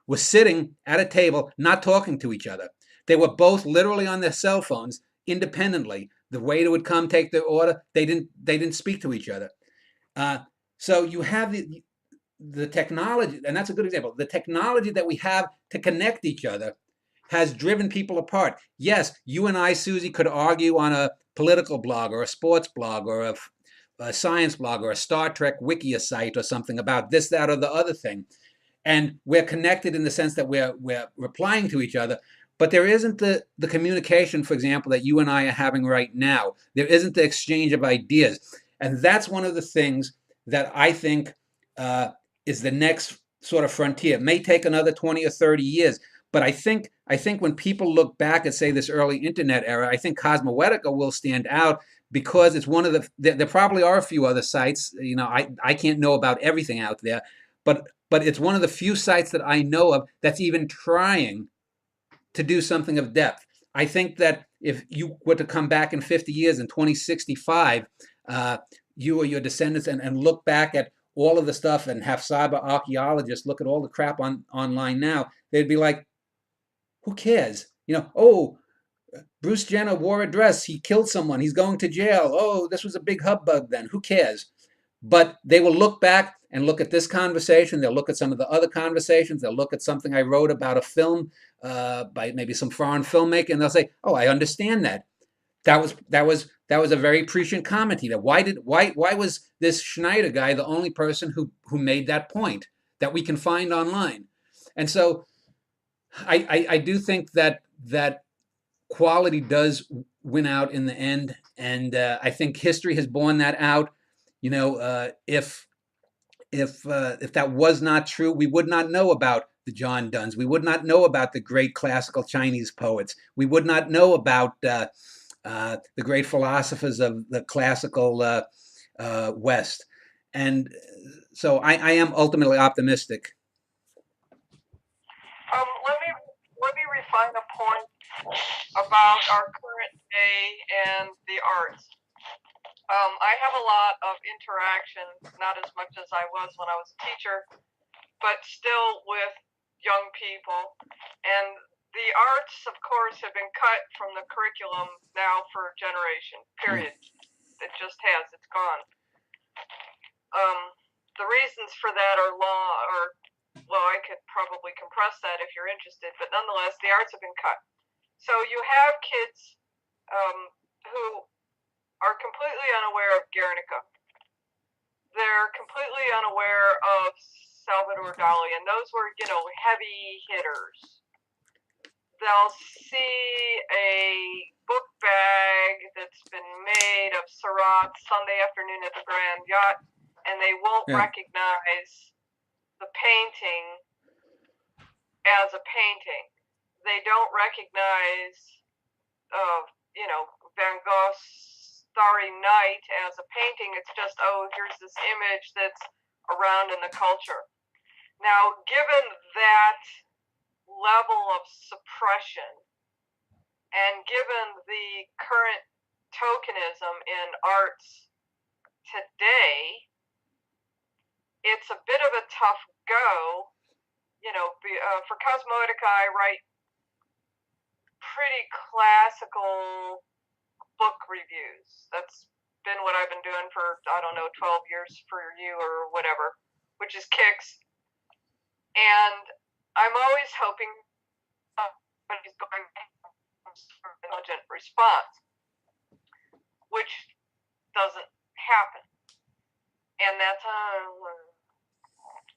was sitting at a table, not talking to each other. They were both literally on their cell phones independently. The waiter would come take their order. They didn't speak to each other. Uh, so you have the technology, and that's a good example. The technology that we have to connect each other has driven people apart. Yes, you and I, Susie, could argue on a political blog or a sports blog or a science blog or a Star Trek wiki site or something about this, that, or the other thing. And we're connected in the sense that we're replying to each other, but there isn't the communication, for example, that you and I are having right now. There isn't the exchange of ideas. And that's one of the things that I think is the next sort of frontier. It may take another 20 or 30 years, But I think when people look back at, say, this early internet era, I think Cosmoetica will stand out because it's one of there probably are a few other sites. I can't know about everything out there, but it's one of the few sites that I know of that's even trying to do something of depth. I think that if you were to come back in 50 years in 2065, you or your descendants, and look back at all of the stuff and have cyber archaeologists look at all the crap online now, they'd be like, who cares? Oh, Bruce Jenner wore a dress. He killed someone. He's going to jail. Oh, this was a big hubbub then. Who cares? But they will look back and look at this conversation. They'll look at some of the other conversations. They'll look at something I wrote about a film by maybe some foreign filmmaker, and they'll say, "Oh, I understand that. That was a very prescient comment he did. Why was this Schneider guy the only person who made that point that we can find online?" And so I do think that quality does win out in the end, and I think history has borne that out. If that was not true, we would not know about the John Donnes. We would not know about the great classical Chinese poets. We would not know about the great philosophers of the classical West. And so I am ultimately optimistic. Let me refine a point about our current day and the arts. I have a lot of interaction, not as much as I was when I was a teacher, but still with young people. And the arts, of course, have been cut from the curriculum now for a generation, period. It just has. It's gone. The reasons for that are well, I could probably compress that if you're interested, but nonetheless, the arts have been cut. So you have kids who are completely unaware of Guernica. They're completely unaware of Salvador Dali, and those were, heavy hitters. They'll see a book bag that's been made of Seurat Sunday afternoon at the Grand Yacht, and they won't recognize the painting as a painting. They don't recognize, Van Gogh's Starry Night as a painting. It's just, here's this image that's around in the culture. Now, given that level of suppression, and given the current tokenism in arts today, it's a bit of a tough go. For Cosmoetica, I write pretty classical book reviews. That's been what I've been doing for, 12 years for you or whatever, which is kicks. And I'm always hoping somebody's going to have an intelligent response, which doesn't happen. And that's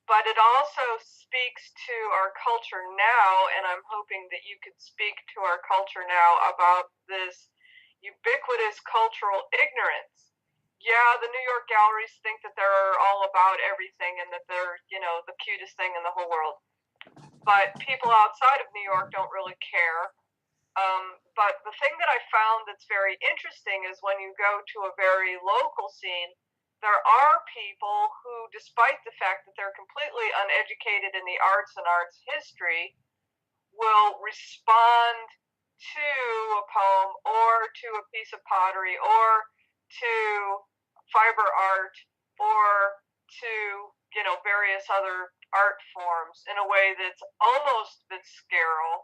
but it also speaks to our culture now, and I'm hoping that you could speak to our culture now about this ubiquitous cultural ignorance. Yeah, the New York galleries think that they're all about everything and that they're, the cutest thing in the whole world. But people outside of New York don't really care. But the thing that I found that's very interesting is when you go to a very local scene, there are people who, despite the fact that they're completely uneducated in the arts and arts history, will respond to a poem or to a piece of pottery or to fiber art or to, various other art forms in a way that's almost a bit scary.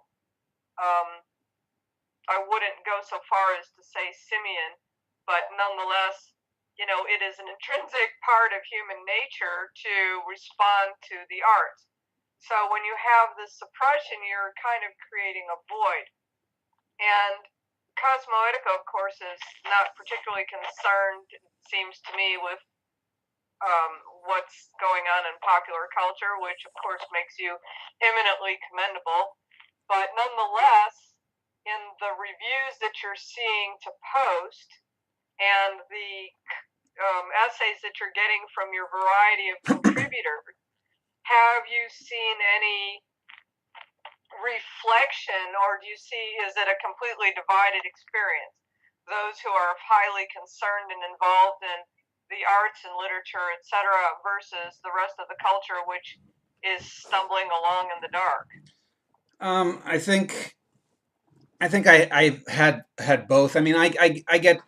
I wouldn't go so far as to say simian, but nonetheless, it is an intrinsic part of human nature to respond to the arts. So when you have this suppression, you're kind of creating a void. And Cosmoetica, of course, is not particularly concerned, it seems to me, with what's going on in popular culture, which, of course, makes you eminently commendable. But nonetheless, in the reviews that you're seeing to post and the essays that you're getting from your variety of contributors, have you seen any reflection, or do you see, is it a completely divided experience? Those who are highly concerned and involved in the arts and literature, etc., versus the rest of the culture, which is stumbling along in the dark? I think I had both. I mean, I get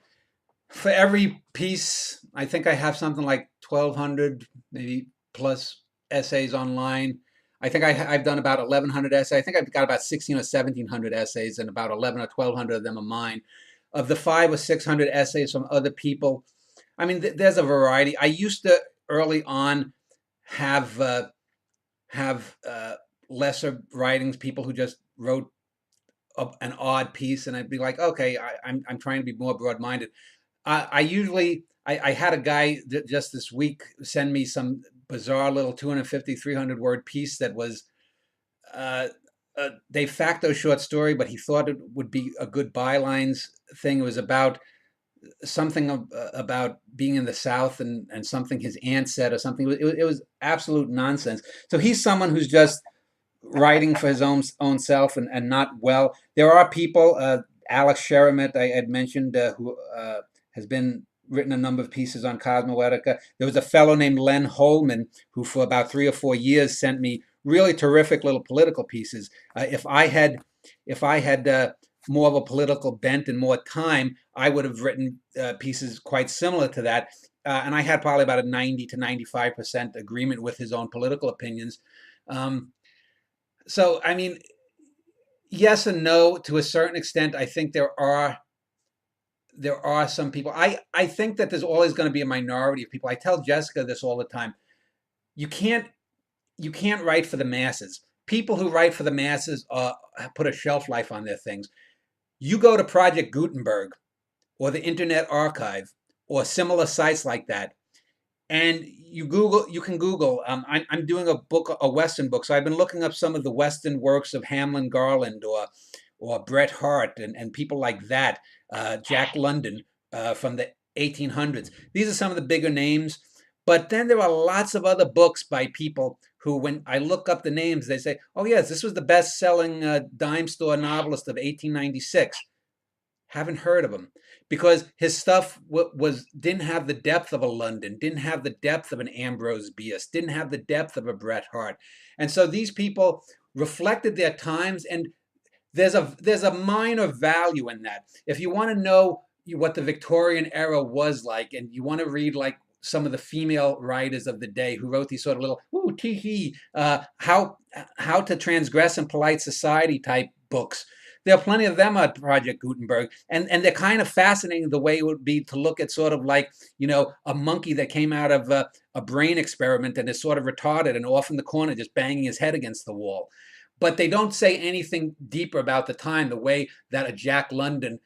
for every piece. I think I have something like 1,200, maybe plus essays online. I think I've done about 1,100 essays. I think I've got about 16 or 1,700 essays, and about 11 or 1,200 of them are mine. Of the 500 or 600 essays from other people, I mean, there's a variety. I used to early on have lesser writings, people who just wrote an odd piece, and I'd be like, okay, I'm trying to be more broad-minded. I usually I had a guy just this week send me some bizarre little 250, 300 word piece that was uh, a de facto short story, but he thought it would be a good bylines thing. It was about something about being in the South, and something his aunt said or something. It was absolute nonsense. So he's someone who's just writing for his own self, and not well. There are people, Alex Sheremit, I had mentioned, who has been written a number of pieces on Cosmoetica. There was a fellow named Len Holman who, for about 3 or 4 years, sent me really terrific little political pieces. If I had more of a political bent and more time, I would have written pieces quite similar to that. And I had probably about a 90 to 95% agreement with his own political opinions. Um, so, I mean, yes and no to a certain extent. I think there are some people. I think that there's always going to be a minority of people. I tell Jessica this all the time. You can't you can't write for the masses. People who write for the masses put a shelf life on their things. You go to Project Gutenberg or the Internet Archive or similar sites like that, and you can Google. I'm doing a Western book, so I've been looking up some of the Western works of Hamlin Garland, or Bret Harte, and people like that, Jack London, from the 1800s. These are some of the bigger names, but then there are lots of other books by people who, when I look up the names, they say, "Oh yes, this was the best-selling dime store novelist of 1896." Haven't heard of him, because his stuff didn't have the depth of a London, didn't have the depth of an Ambrose Bierce, didn't have the depth of a Bret Harte. And so these people reflected their times, and there's a minor value in that. If you want to know what the Victorian era was like, and you want to read like some of the female writers of the day who wrote these sort of little ooh tee hee how to transgress in polite society type books, there are plenty of them at Project Gutenberg, and they're kind of fascinating the way it would be to look at sort of like, a monkey that came out of a brain experiment and is sort of retarded and off in the corner just banging his head against the wall. But they don't say anything deeper about the time the way that a Jack London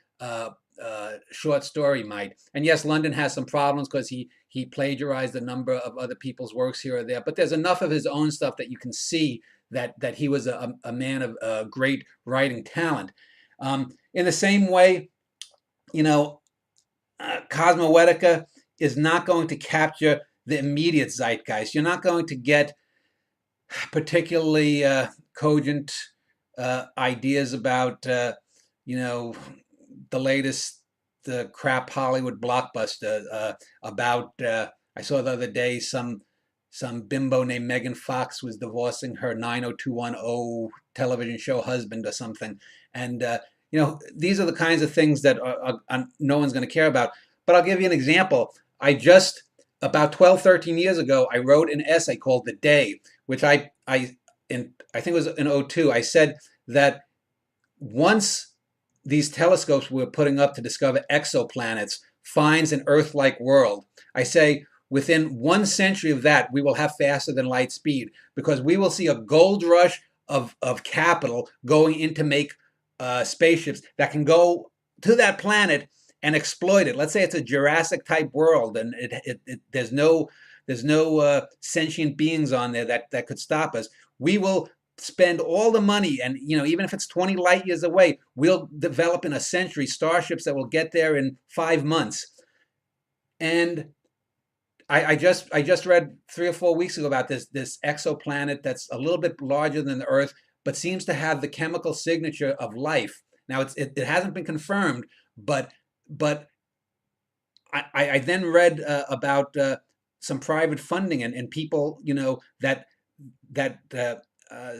short story might. And yes, London has some problems because he plagiarized a number of other people's works here or there. But there's enough of his own stuff that you can see that he was a man of great writing talent. In the same way, Cosmoetica is not going to capture the immediate zeitgeist. You're not going to get particularly cogent ideas about the latest crap Hollywood blockbuster about. I saw the other day some bimbo named Megan Fox was divorcing her 90210 television show husband or something, and these are the kinds of things that no one's going to care about. But I'll give you an example. About 12, 13 years ago, I wrote an essay called "The Day," which I think it was in '02. I said that once these telescopes we were putting up to discover exoplanets finds an Earth-like world, I say within 1 century of that, we will have faster than light speed, because we will see a gold rush of capital going in to make spaceships that can go to that planet and exploit it. Let's say it's a Jurassic type world, and there's no sentient beings on there that could stop us. We will spend all the money, and even if it's 20 light years away, we'll develop in a century starships that will get there in 5 months. And I just read 3 or 4 weeks ago about this exoplanet that's a little bit larger than the Earth, but seems to have the chemical signature of life. Now it hasn't been confirmed, but I then read about some private funding and people, that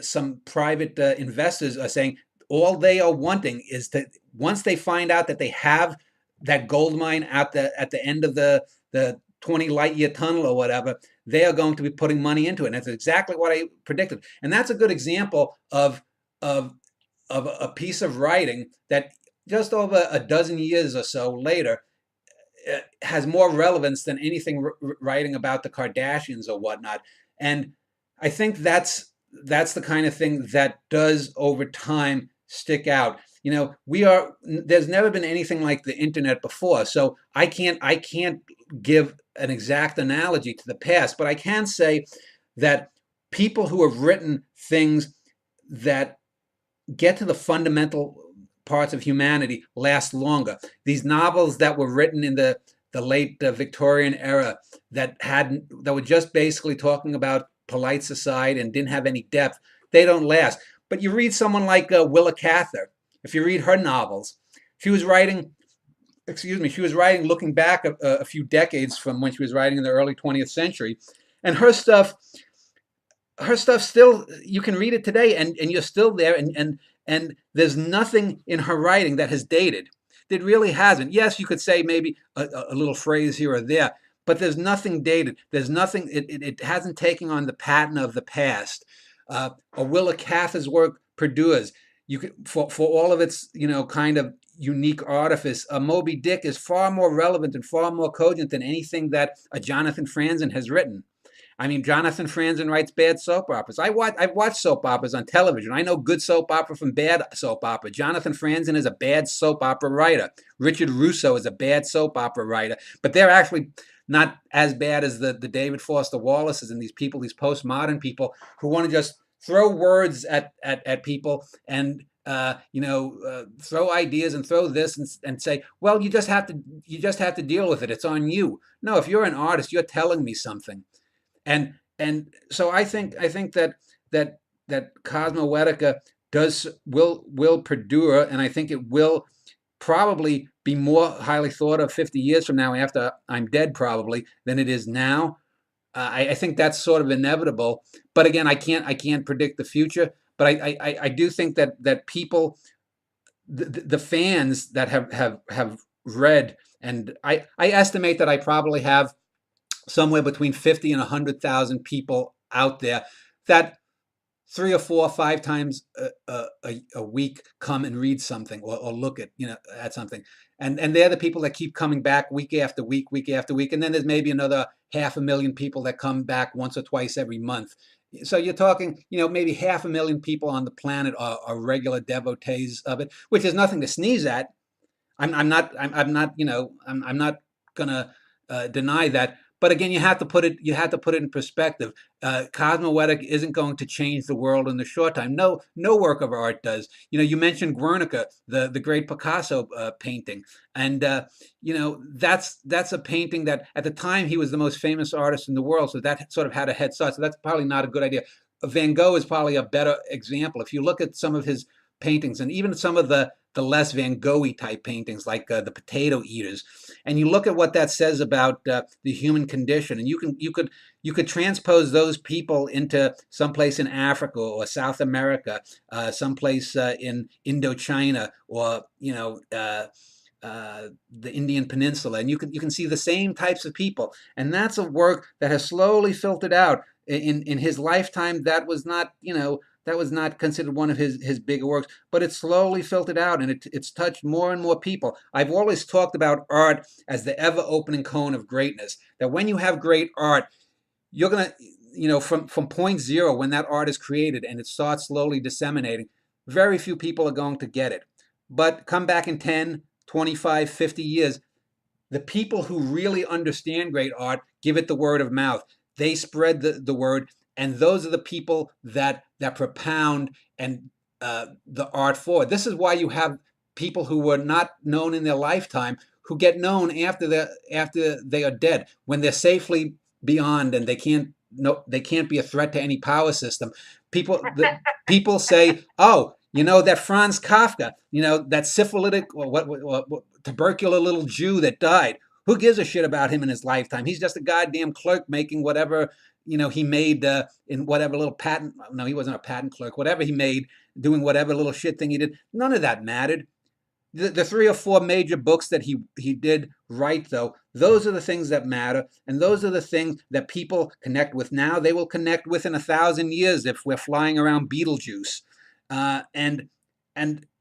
some private investors are saying all they are wanting is to, once they find out that they have that gold mine at the end of the 20 light year tunnel or whatever, they are going to be putting money into it. And that's exactly what I predicted. And that's a good example of of a piece of writing that just over a dozen years or so later has more relevance than anything writing about the Kardashians or whatnot. And I think that's the kind of thing that does over time stick out. There's never been anything like the internet before, so I can't give an exact analogy to the past, but I can say that people who have written things that get to the fundamental parts of humanity last longer. These novels that were written in the late Victorian era that were just basically talking about polite society and didn't have any depth, they don't last. But you read someone like Willa Cather. If you read her novels, she was writing. Excuse me. She was writing looking back a few decades from when she was writing in the early 20th century, and her stuff still, you can read it today and you're still there, and there's nothing in her writing that has dated. It really hasn't. Yes, you could say maybe a little phrase here or there, but there's nothing dated. There's nothing. It hasn't taken on the pattern of the past. A Willa Cather's work perdures. You could, for all of its kind of unique artifice, a Moby Dick is far more relevant and far more cogent than anything that a Jonathan Franzen has written. I mean, Jonathan Franzen writes bad soap operas. I've watched soap operas on television. I know good soap opera from bad soap opera. Jonathan Franzen is a bad soap opera writer. Richard Russo is a bad soap opera writer. But they're actually not as bad as the David Foster Wallaces and these people, these postmodern people who want to just throw words at people and throw ideas and throw this and say, well, you just have to deal with it. It's on you. No, if you're an artist, you're telling me something. And so I think that Cosmoetica will perdure, and I think it will probably be more highly thought of 50 years from now, after I'm dead probably, than it is now. I think that's sort of inevitable. But again, I can't predict the future. But I do think that people, the fans that have read, and I estimate that I probably have somewhere between 50 and 100,000 people out there that 3 or 4 or 5 times a week come and read something, or look at something, and they're the people that keep coming back week after week, week after week, and then there's maybe another 500,000 people that come back once or twice every month. So you're talking, maybe 500,000 people on the planet are regular devotees of it, which is nothing to sneeze at. I'm not gonna deny that. But again, you have to put it in perspective. Cosmoetic isn't going to change the world in the short time. No work of art does. You mentioned Guernica, the great Picasso painting, and that's a painting that at the time he was the most famous artist in the world, so that sort of had a head start. So that's probably not a good idea. Van Gogh is probably a better example. If you look at some of his paintings, and even some of the less Van Gogh-y type paintings, like the Potato Eaters, and you look at what that says about the human condition, and you could transpose those people into someplace in Africa or South America, someplace in Indochina, or the Indian Peninsula, and you can see the same types of people, and that's a work that has slowly filtered out. In his lifetime, that was not considered one of his bigger works, but it slowly filtered out, and it's touched more and more people. I've always talked about art as the ever-opening cone of greatness, that when you have great art, you're going to, from point zero, when that art is created and it starts slowly disseminating, very few people are going to get it. But come back in 10, 25, 50 years, the people who really understand great art give it the word of mouth. They spread the word, and those are the people that propound and the art forward. This is why you have people who were not known in their lifetime who get known after they are dead, when they're safely beyond and they can't no, they can't be a threat to any power system. People say, oh, that Franz Kafka, that syphilitic or what tubercular little Jew that died. Who gives a shit about him in his lifetime? He's just a goddamn clerk making whatever he made in whatever little patent. No, he wasn't a patent clerk. Whatever he made, doing whatever little shit thing he did. None of that mattered. The three or four major books that he did write, though, those are the things that matter, and those are the things that people connect with now. They will connect with in 1,000 years if we're flying around Beetlejuice, and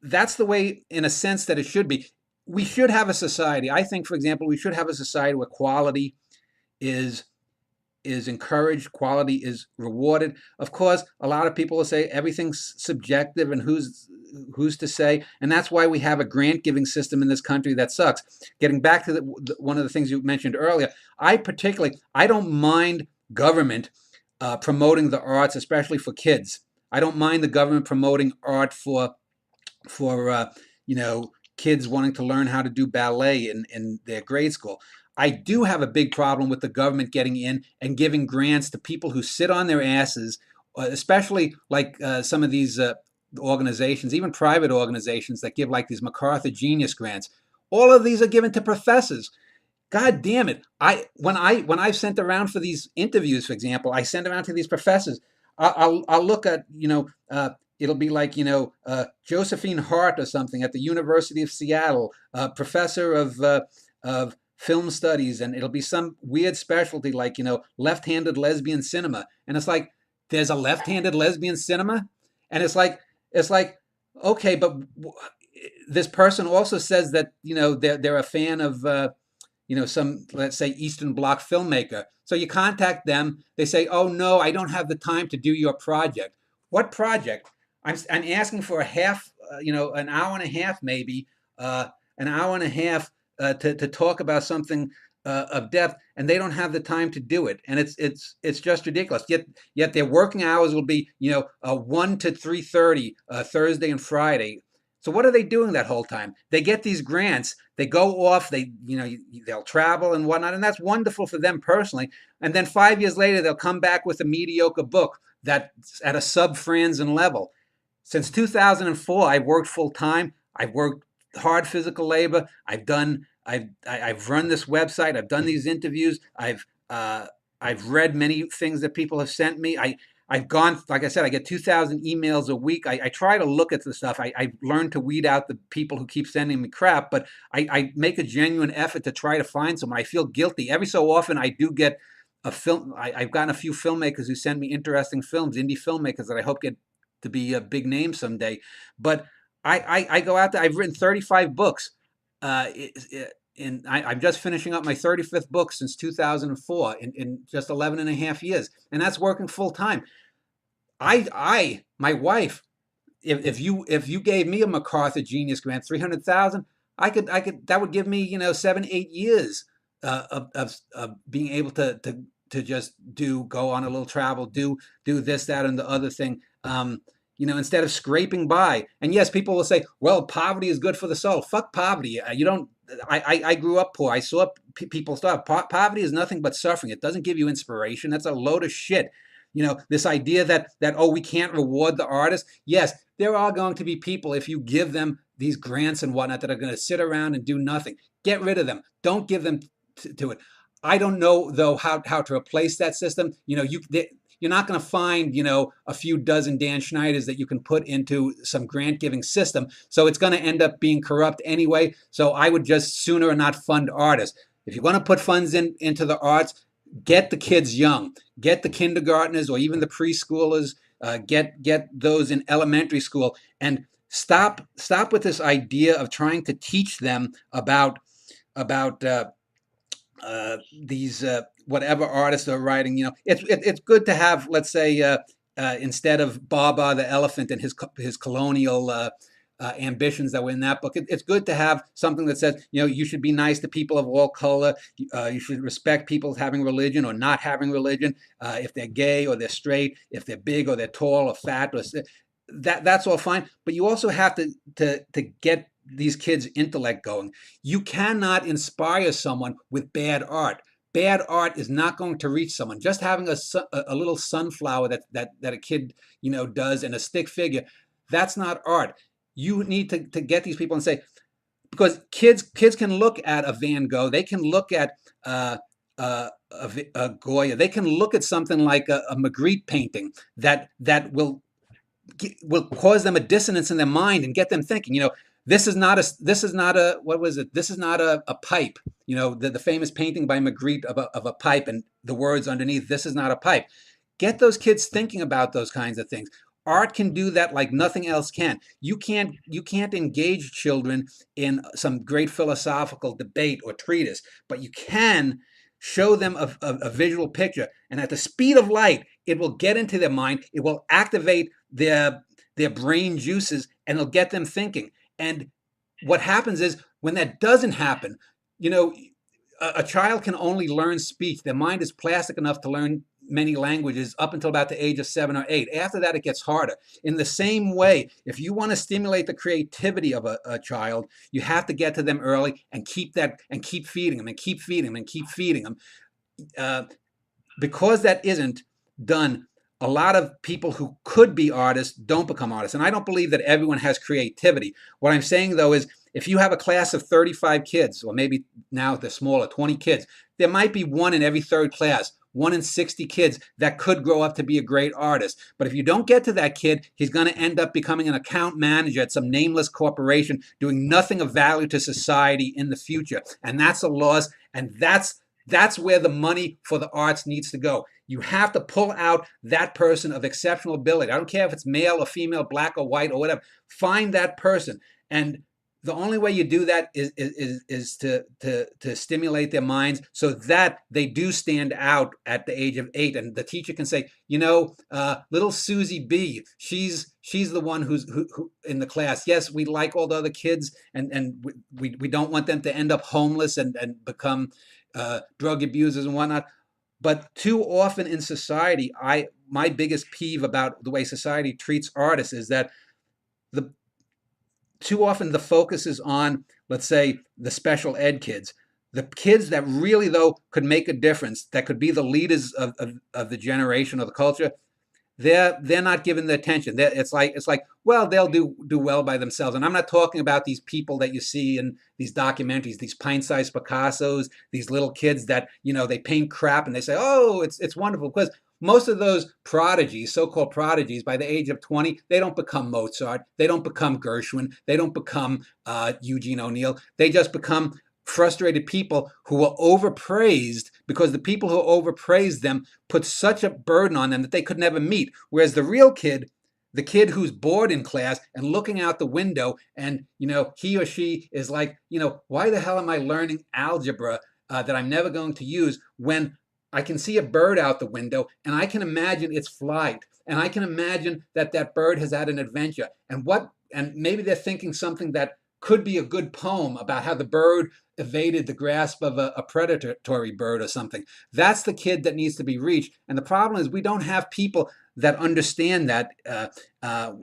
that's the way, in a sense, that it should be. We should have a society. I think, for example, we should have a society where quality is encouraged, quality is rewarded. Of course, a lot of people will say everything's subjective, and who's to say? And that's why we have a grant giving system in this country that sucks. Getting back to one of the things you mentioned earlier, I don't mind government promoting the arts, especially for kids. I don't mind the government promoting art for kids wanting to learn how to do ballet in their grade school. I do have a big problem with the government getting in and giving grants to people who sit on their asses, especially like some of these organizations, even private organizations that give like these MacArthur Genius grants. All of these are given to professors. God damn it! When I've sent around for these interviews, for example, I send around to these professors. I'll look at it'll be like Josephine Hart or something at the University of Seattle, professor of film studies, and it'll be some weird specialty like left-handed lesbian cinema, and it's like there's a left-handed lesbian cinema, and it's like okay, but this person also says that they're a fan of some, let's say, Eastern Bloc filmmaker. So you contact them. They say, oh, no, I don't have the time to do your project. What project? I'm asking for a half, an hour and a half, maybe, an hour and a half to talk about something of depth, and they don't have the time to do it. And it's just ridiculous. Yet their working hours will be, 1 to 3:30, Thursday and Friday. So what are they doing that whole time? They get these grants, they go off, they'll travel and whatnot, and that's wonderful for them personally. And then 5 years later, they'll come back with a mediocre book that's at a sub-Franzen level. Since 2004, I've worked full time. I've worked hard physical labor. I've run this website. I've done these interviews. I've read many things that people have sent me. I've gone, like I said, I get 2,000 emails a week. I try to look at the stuff. I learned to weed out the people who keep sending me crap, but I make a genuine effort to try to find someone. I feel guilty. Every so often I do get a film. I've gotten a few filmmakers who send me interesting films, indie filmmakers that I hope get to be a big name someday. But I go out there. I've written 35 books. I'm just finishing up my 35th book since 2004 in just 11 and a half years. And that's working full time. My wife, if you gave me a MacArthur Genius Grant, 300,000, that would give me 7-8 years of being able to just go on a little travel, do this, that, and the other thing. Instead of scraping by. And yes, people will say, well, poverty is good for the soul. Fuck poverty. I grew up poor. I saw people starve. Poverty is nothing but suffering. It doesn't give you inspiration. That's a load of shit. This idea that oh, we can't reward the artist. Yes, there are going to be people, if you give them these grants and whatnot, that are going to sit around and do nothing. Get rid of them. Don't give them to it. I don't know, though, how to replace that system. You're not going to find, a few dozen Dan Schneiders that you can put into some grant giving system. So it's going to end up being corrupt anyway. So I would just sooner not fund artists. If you're going to put funds into the arts, get the kids young, get the kindergartners or even the preschoolers, get those in elementary school, and stop with this idea of trying to teach them about these whatever artists are writing. It's good to have, let's say, instead of Baba the elephant and his colonial ambitions that were in that book, it's good to have something that says, you should be nice to people of all color. You should respect people having religion or not having religion, if they're gay or they're straight, if they're big or they're tall or fat, or that's all fine. But you also have to get these kids' intellect going. You cannot inspire someone with bad art. bad art is not going to reach someone. Just having a little sunflower that a kid, does, and a stick figure, that's not art. You need to get these people and say, because kids can look at a Van Gogh, they can look at a Goya, they can look at something like a Magritte painting that will cause them a dissonance in their mind and get them thinking. This is not a what was it? This is not a pipe. The famous painting by Magritte of a pipe, and the words underneath, "This is not a pipe." Get those kids thinking about those kinds of things. Art can do that like nothing else can. You can't engage children in some great philosophical debate or treatise, but you can show them a visual picture, and at the speed of light, it will get into their mind. It will activate their brain juices, and it'll get them thinking. And what happens is, when that doesn't happen, you know, a child can only learn speech. Their mind is plastic enough to learn many languages up until about the age of 7 or 8. After that, it gets harder. In the same way, if you want to stimulate the creativity of a child, you have to get to them early and keep feeding them and keep feeding them and keep feeding them. Because that isn't done, a lot of people who could be artists don't become artists. And I don't believe that everyone has creativity. What I'm saying, though, is if you have a class of 35 kids, or maybe now they're smaller, 20 kids, there might be one in every third class, one in 60 kids that could grow up to be a great artist. But if you don't get to that kid, he's going to end up becoming an account manager at some nameless corporation, doing nothing of value to society in the future. And that's a loss. And that's where the money for the arts needs to go. You have to pull out that person of exceptional ability. I don't care if it's male or female, black or white or whatever. Find that person. And the only way you do that is to stimulate their minds so that they do stand out at the age of 8. And the teacher can say, little Susie B, she's the one who in the class. Yes, we like all the other kids, and we don't want them to end up homeless and become drug abusers and whatnot. But too often in society, my biggest peeve about the way society treats artists is that too often the focus is on, let's say, the special ed kids. The kids that really, though, could make a difference, that could be the leaders of the generation or the culture, they're not given the attention. It's like, well, they'll do well by themselves. And I'm not talking about these people that you see in these documentaries, these pint-sized Picassos, these little kids that, they paint crap and they say, oh, it's wonderful. Because most of those prodigies, so-called prodigies, by the age of 20, they don't become Mozart, they don't become Gershwin, they don't become Eugene O'Neill. They just become frustrated people who were overpraised because the people who overpraised them put such a burden on them that they could never meet. Whereas the real kid, the kid who's bored in class and looking out the window, and he or she is like, why the hell am I learning algebra that I'm never going to use when I can see a bird out the window and I can imagine its flight, and I can imagine that bird has had an adventure, and maybe they're thinking something that could be a good poem about how the bird evaded the grasp of a predatory bird or something. That's the kid that needs to be reached. And the problem is we don't have people that understand that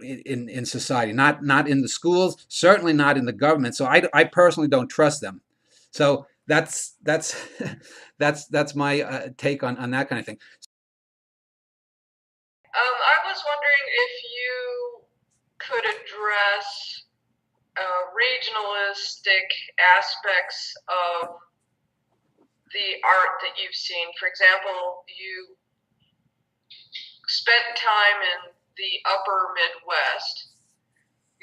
in society, not in the schools, certainly not in the government. So I personally don't trust them. So that's that's my take on that kind of thing. I was wondering if you could address regionalistic aspects of the art that you've seen. For example, you spent time in the upper Midwest.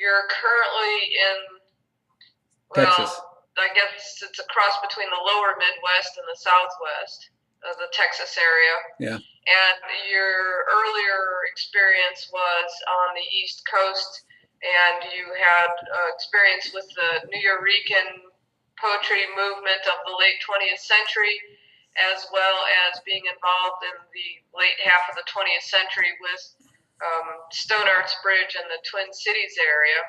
You're currently in, Texas. I guess it's a cross between the lower Midwest and the Southwest, the Texas area. Yeah. And your earlier experience was on the East Coast, and you had experience with the Nuyorican poetry movement of the late 20th century, as well as being involved in the late half of the 20th century with Stone Arts Bridge and the Twin Cities area.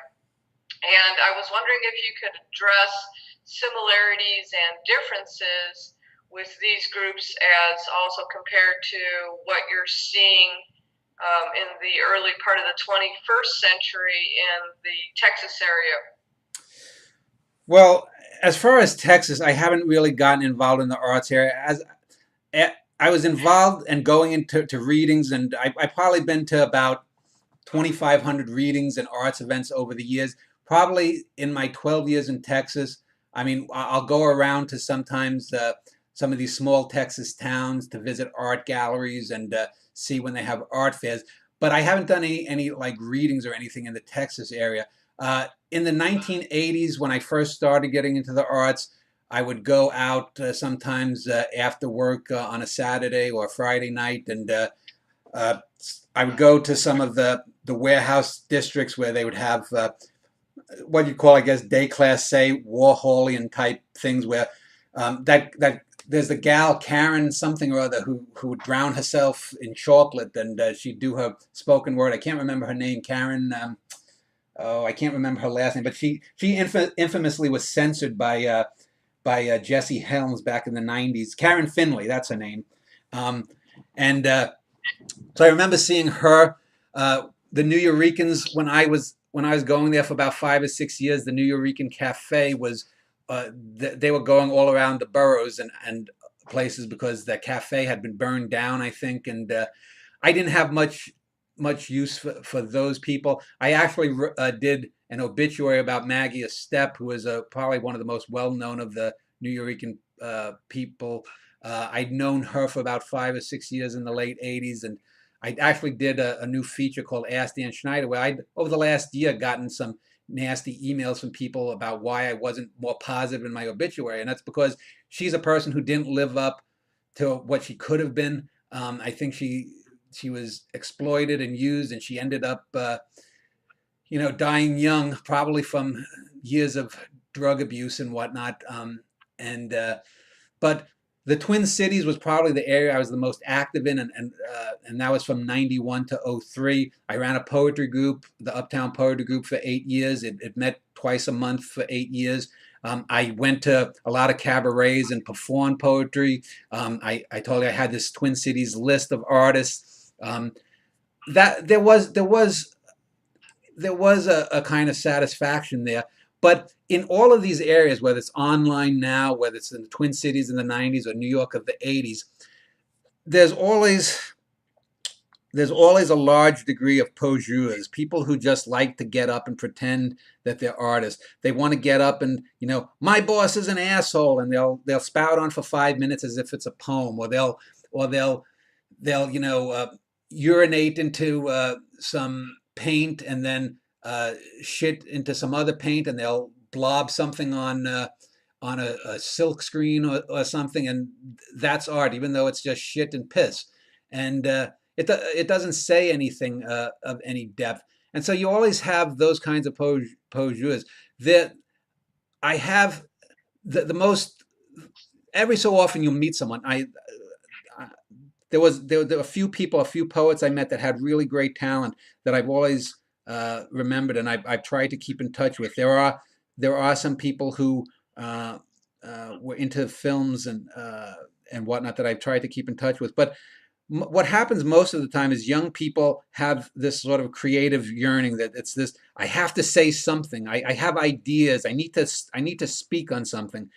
And I was wondering if you could address similarities and differences with these groups as also compared to what you're seeing in the early part of the 21st century in the Texas area. Well, as far as Texas, I haven't really gotten involved in the arts area. I was involved and going into readings, and I probably been to about 2,500 readings and arts events over the years. Probably in my 12 years in Texas, I mean, I'll go around to sometimes some of these small Texas towns to visit art galleries and see when they have art fairs. But I haven't done any like readings or anything in the Texas area. In the 1980s, when I first started getting into the arts, I would go out sometimes after work on a Saturday or a Friday night, and uh, I would go to some of the warehouse districts where they would have what you call, I guess, day class, say Warholian type things, where that there's the gal Karen something or other who would drown herself in chocolate, and she'd do her spoken word. I can't remember her name, Karen. Oh, I can't remember her last name, but she infamously was censored by Jesse Helms back in the '90s. Karen Finley, that's her name. Um, and So I remember seeing her, the New Eurekans, when I was going there for about 5 or 6 years. The New Eurekan Cafe was they were going all around the boroughs and places because the cafe had been burned down, I think, and I didn't have much use for those people. I actually did an obituary about Maggie Estep, who is probably one of the most well known of the New Eurekan people. I'd known her for about 5 or 6 years in the late '80s, and I actually did a new feature called Ask Dan Schneider, where I'd over the last year gotten some nasty emails from people about why I wasn't more positive in my obituary, and that's because she's a person who didn't live up to what she could have been. I think she was exploited and used, and she ended up, dying young, probably from years of drug abuse and whatnot. And But the Twin Cities was probably the area I was the most active in, and that was from '91 to '03. I ran a poetry group, the Uptown Poetry Group, for 8 years. It met twice a month for 8 years. I went to a lot of cabarets and performed poetry. I told you I had this Twin Cities list of artists. That there was a kind of satisfaction there. But in all of these areas, whether it's online now, whether it's in the Twin Cities in the '90s or New York of the '80s, there's always there's always a large degree of poseurs, people who just like to get up and pretend that they're artists. They want to get up and, my boss is an asshole, and they'll spout on for 5 minutes as if it's a poem, or they'll urinate into some paint and then shit into some other paint, and they'll blob something on a silk screen or something, and that's art, even though it's just shit and piss. And it doesn't say anything of any depth. And so you always have those kinds of posures. That I have the most. Every so often you'll meet someone. I there were a few people, a few poets I met that had really great talent that I've always remembered, and I've tried to keep in touch with. There are some people who were into films and whatnot that I've tried to keep in touch with. But what happens most of the time is young people have this sort of creative yearning that it's this. I have to say something. I have ideas. I need to speak on something.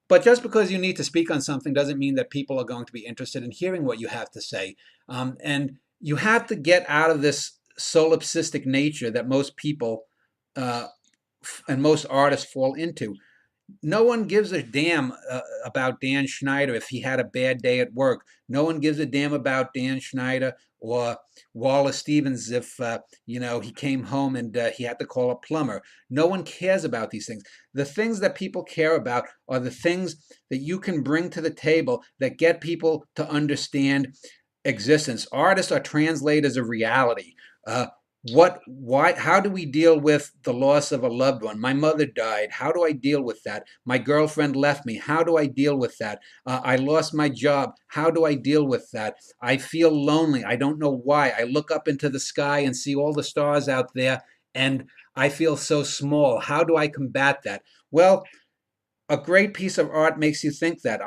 But just because you need to speak on something doesn't mean that people are going to be interested in hearing what you have to say. And you have to get out of this solipsistic nature that most people uh, and most artists fall into. No one gives a damn about Dan Schneider if he had a bad day at work. No one gives a damn about Dan Schneider or Wallace Stevens if he came home and he had to call a plumber. No one cares about these things. The things that people care about are the things that you can bring to the table that get people to understand existence. Artists are translators of reality. Why, how do we deal with the loss of a loved one? My mother died. How do I deal with that? My girlfriend left me. How do I deal with that? I lost my job. How do I deal with that? I feel lonely. I don't know why. I look up into the sky and see all the stars out there, and I feel so small. How do I combat that? Well, a great piece of art makes you think that.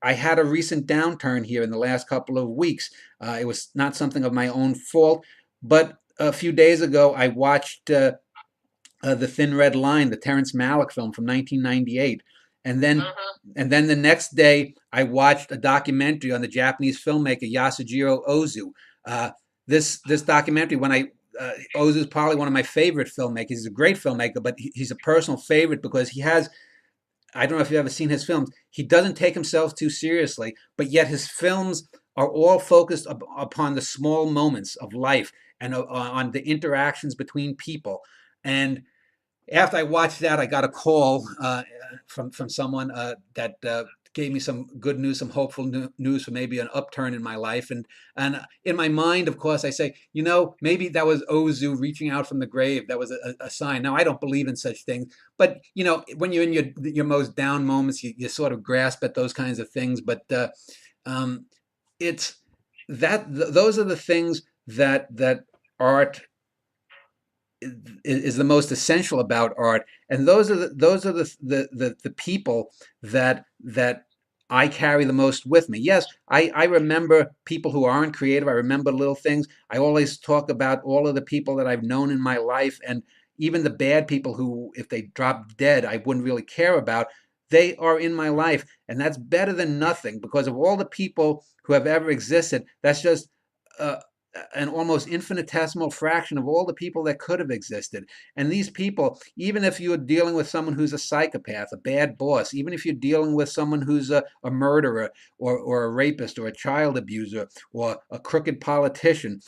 I had a recent downturn here in the last couple of weeks. It was not something of my own fault, but a few days ago I watched The Thin Red Line, the Terrence Malick film from 1998. And then Uh-huh. the next day, I watched a documentary on the Japanese filmmaker Yasujiro Ozu. This documentary, Ozu is probably one of my favorite filmmakers. He's a great filmmaker, but he's a personal favorite because he has, I don't know if you've ever seen his films. He doesn't take himself too seriously, but yet his films are all focused upon the small moments of life and on the interactions between people. And after I watched that, I got a call from someone that gave me some good news, some hopeful news for maybe an upturn in my life. And in my mind, of course, I say, maybe that was Ozu reaching out from the grave. That was a sign. Now, I don't believe in such things, but when you're in your most down moments, you sort of grasp at those kinds of things. But um, it's those are the things that art is the most essential about art, and those are the people that I carry the most with me. Yes, I remember people who aren't creative. I remember little things. I always talk about all of the people that I've known in my life, and even the bad people who, if they dropped dead, I wouldn't really care about. They are in my life, and that's better than nothing, because of all the people who have ever existed. That's just uh, an almost infinitesimal fraction of all the people that could have existed. And these people, even if you're dealing with someone who's a psychopath, a bad boss, even if you're dealing with someone who's a murderer, or a rapist, or a child abuser, or a crooked politician,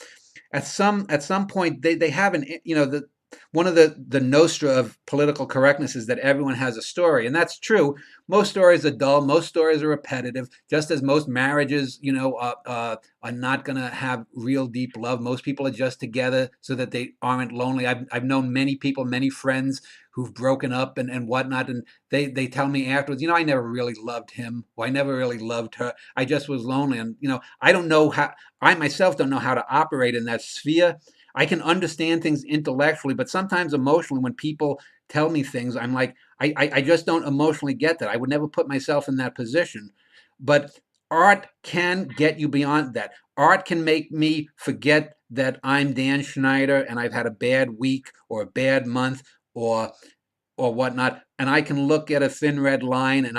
at some point they have the one of the nostra of political correctness is that everyone has a story, and that's true. Most stories are dull, most stories are repetitive, just as most marriages are not going to have real deep love. Most people are just together so that they aren't lonely. I've known many people, many friends who've broken up and whatnot, and they tell me afterwards, I never really loved him, or I never really loved her. I just was lonely. And I don't know how, I myself don't know how to operate in that sphere. I can understand things intellectually, but sometimes emotionally, when people tell me things, I'm like, I just don't emotionally get that. I would never put myself in that position. But art can get you beyond that. Art can make me forget that I'm Dan Schneider and I've had a bad week or a bad month, or whatnot, and I can look at a thin red line, and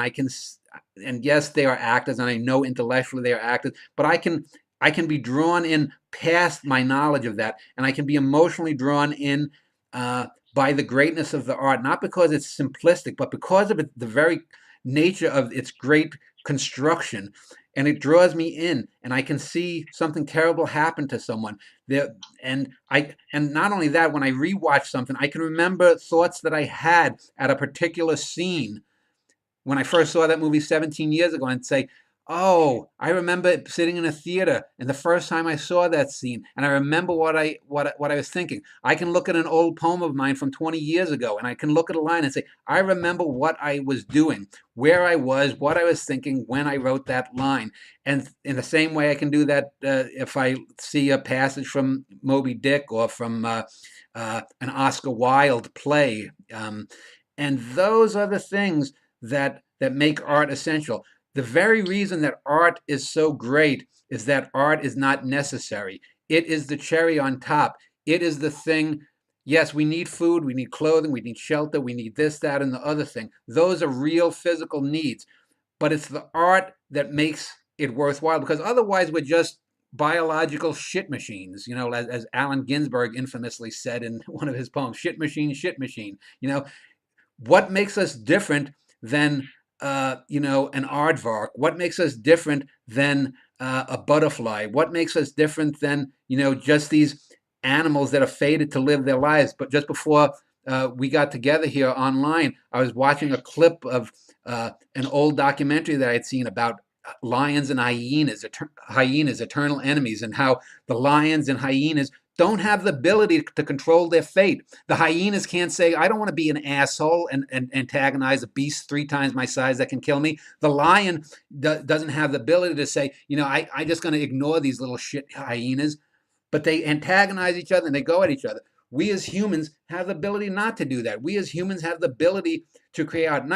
and yes, they are actors, and I know intellectually they are actors, but I can be drawn in past my knowledge of that, and I can be emotionally drawn in uh, by the greatness of the art, not because it's simplistic, but because of the very nature of its great construction, and it draws me in, and I can see something terrible happen to someone there. And not only that, when I rewatch something, I can remember thoughts that I had at a particular scene when I first saw that movie 17 years ago, and say, "Oh, I remember sitting in a theater and the first time I saw that scene, and I remember what I was thinking." I can look at an old poem of mine from 20 years ago, and I can look at a line and say, "I remember what I was doing, where I was, what I was thinking when I wrote that line." And in the same way, I can do that if I see a passage from Moby Dick, or from an Oscar Wilde play. And those are the things that make art essential. The very reason that art is so great is that art is not necessary. It is the cherry on top. It is the thing. Yes, we need food, we need clothing, we need shelter, we need this, that, and the other thing. Those are real physical needs. But it's the art that makes it worthwhile, because otherwise we're just biological shit machines, as Allen Ginsberg infamously said in one of his poems, shit machine, shit machine. What makes us different than an aardvark? What makes us different than a butterfly? What makes us different than just these animals that are fated to live their lives? But just before we got together here online, I was watching a clip of an old documentary that I'd seen about lions and hyenas, eternal enemies, and how the lions and hyenas don't have the ability to control their fate. The hyenas can't say, "I don't want to be an asshole and antagonize a beast 3 times my size that can kill me." The lion doesn't have the ability to say, "I just going to ignore these little shit hyenas." But they antagonize each other and they go at each other. We as humans have the ability not to do that. We as humans have the ability to create art.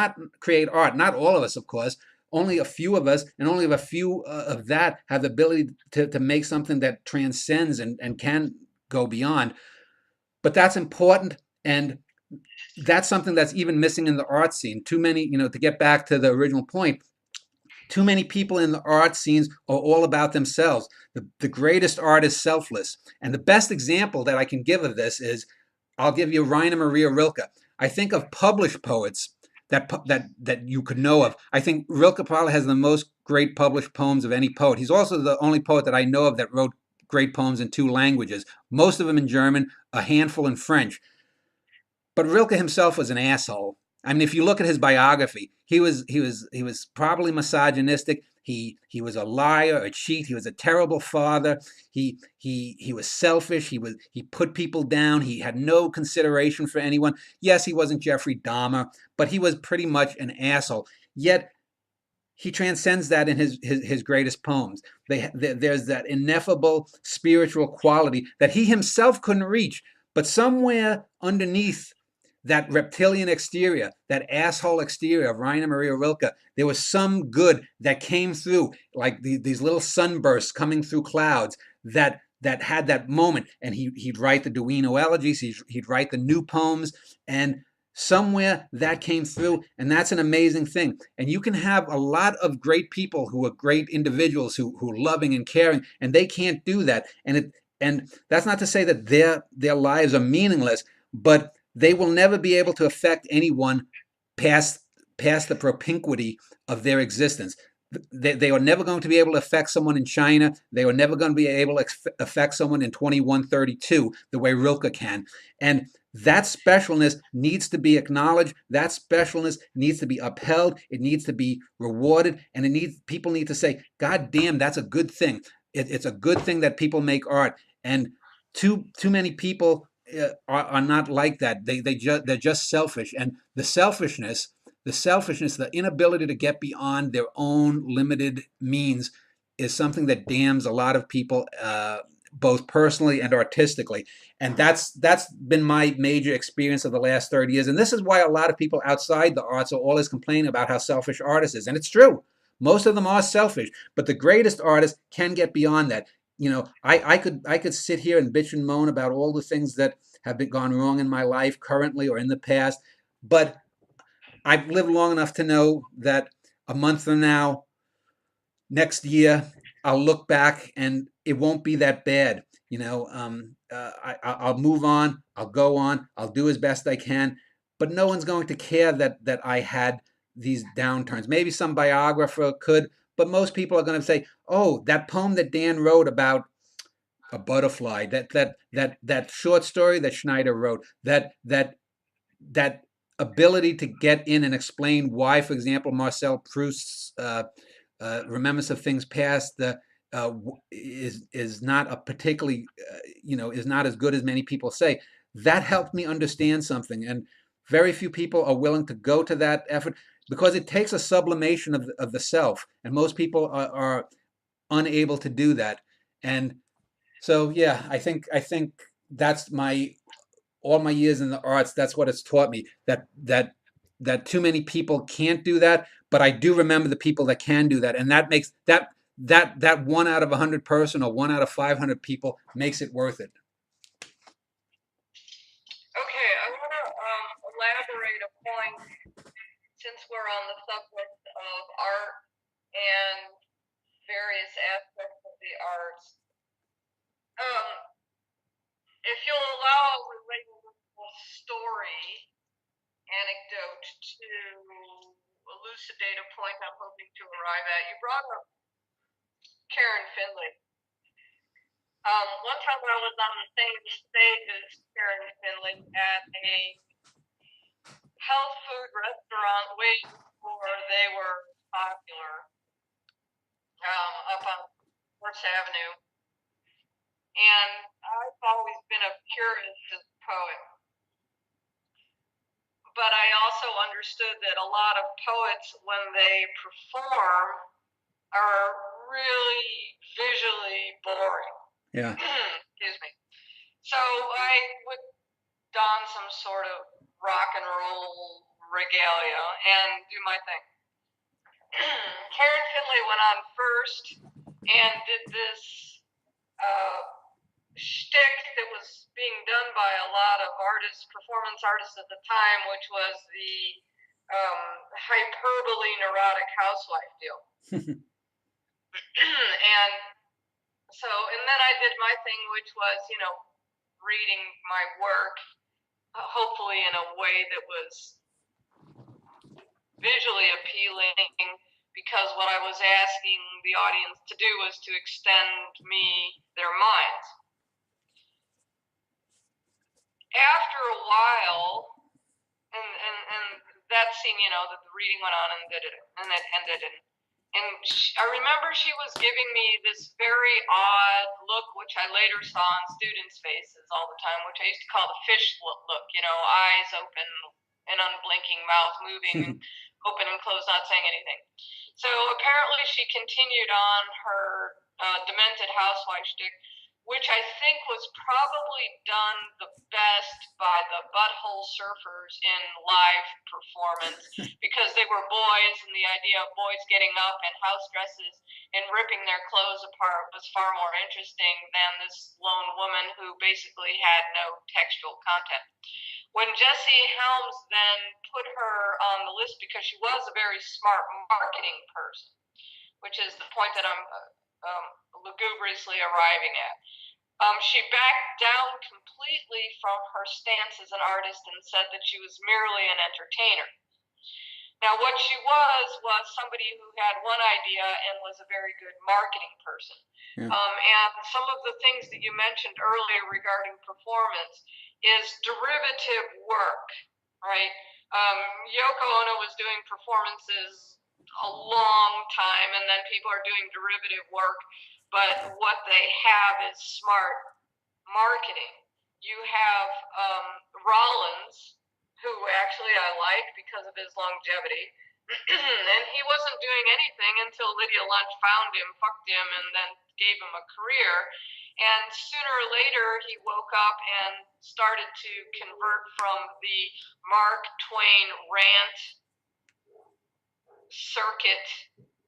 Not all of us, of course. Only a few of us, and only a few of that have the ability to make something that transcends and can go beyond. But that's important. And that's something that's even missing in the art scene. Too many, to get back to the original point, too many people in the art scenes are all about themselves. The greatest art is selfless. And the best example that I can give of this is, I'll give you Rainer Maria Rilke. I think of published poets that you could know of. I think Rilke probably has the most great published poems of any poet. He's also the only poet that I know of that wrote great poems in two languages, most of them in German, a handful in French. But Rilke himself was an asshole. I mean, if you look at his biography, he was probably misogynistic. He was a liar, a cheat. He was a terrible father. He was selfish. He put people down. He had no consideration for anyone. Yes, he wasn't Jeffrey Dahmer, but he was pretty much an asshole. Yet he transcends that in his greatest poems. There's that ineffable spiritual quality that he himself couldn't reach, but somewhere underneath that reptilian exterior, that asshole exterior of Rainer Maria Rilke, there was some good that came through, like these little sunbursts coming through clouds that had that moment. And he'd write the Duino elegies, he'd write the new poems, and somewhere that came through, and that's an amazing thing. And you can have a lot of great people who are great individuals who are loving and caring, and they can't do that. And that's not to say that their lives are meaningless, but they will never be able to affect anyone past the propinquity of their existence. They are never going to be able to affect someone in China. They are never going to be able to affect someone in 2132 the way Rilke can. And that specialness needs to be acknowledged. That specialness needs to be upheld. It needs to be rewarded, and people need to say, "God damn, that's a good thing." It's a good thing that people make art, and too many people are not like that. They're just selfish, and the inability to get beyond their own limited means is something that damns a lot of people, both personally and artistically. And that's been my major experience of the last 30 years. And this is why a lot of people outside the arts are always complaining about how selfish artists is. And it's true. Most of them are selfish, but the greatest artists can get beyond that. I could sit here and bitch and moan about all the things that have been gone wrong in my life currently or in the past, but I've lived long enough to know that a month from now, next year, I'll look back and it won't be that bad. I'll move on. I'll go on. I'll do as best I can. But no one's going to care that I had these downturns. Maybe some biographer could, but most people are going to say, "Oh, that poem that Dan wrote about a butterfly, that short story that Schneider wrote, that ability to get in and explain why, for example, Marcel Proust's Remembrance of Things Past is not a particularly is not as good as many people say. That helped me understand something, and very few people are willing to go to that effort because it takes a sublimation of the self, and most people are unable to do that. And so, yeah, I think that's my all my years in the arts. That's what it's taught me, that too many people can't do that, but I do remember the people that can do that, and that makes that 1 out of 100 person or 1 out of 500 people makes it worth it. Okay, I want to elaborate a point since we're on the subject of art and various aspects of the arts. If you'll allow, I'll relate a little story, anecdote to elucidate a point I'm hoping to arrive at. You brought up Karen Finley. One time I was on the same stage as Karen Finley at a health food restaurant way before they were popular, up on First Avenue. And I've always been a purist as a poet. But I also understood that a lot of poets, when they perform, are really visually boring. Yeah. Excuse me. So I would don some sort of rock and roll regalia and do my thing. Karen Finley went on first and did this shtick that was being done by a lot of artists, performance artists at the time, which was the hyperbole neurotic housewife deal. And so, and then I did my thing, which was, reading my work, hopefully in a way that was visually appealing, because what I was asking the audience to do was to extend me their minds. After a while, and that scene, the reading went on and it ended, and I remember she was giving me this very odd look, which I later saw on students' faces all the time, which I used to call the fish look, eyes open and unblinking, mouth moving, open and closed, not saying anything. So apparently she continued on her demented housewife shtick, which I think was probably done the best by the Butthole Surfers in live performance, because they were boys, and the idea of boys getting up in house dresses and ripping their clothes apart was far more interesting than this lone woman who basically had no textual content. When Jessie Helms then put her on the list, because she was a very smart marketing person, which is the point that I'm lugubriously arriving at. She backed down completely from her stance as an artist and said that she was merely an entertainer. Now, what she was somebody who had one idea and was a very good marketing person. Yeah. And some of the things that you mentioned earlier regarding performance is derivative work, right? Yoko Ono was doing performances a long time, and then people are doing derivative work, but what they have is smart marketing. You have Rollins, who actually I like because of his longevity, and he wasn't doing anything until Lydia Lunch found him, fucked him, and then gave him a career. And sooner or later, he woke up and started to convert from the Mark Twain rant circuit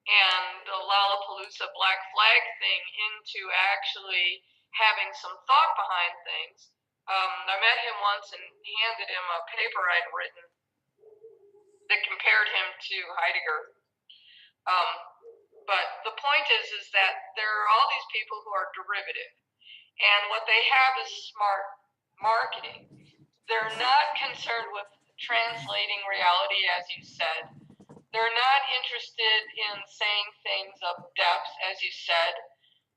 and the Lollapalooza Black Flag thing into actually having some thought behind things. I met him once and handed him a paper I'd written that compared him to Heidegger. But the point is that there are all these people who are derivative, and what they have is smart marketing. They're not concerned with translating reality, as you said. They're not interested in saying things of depth, as you said.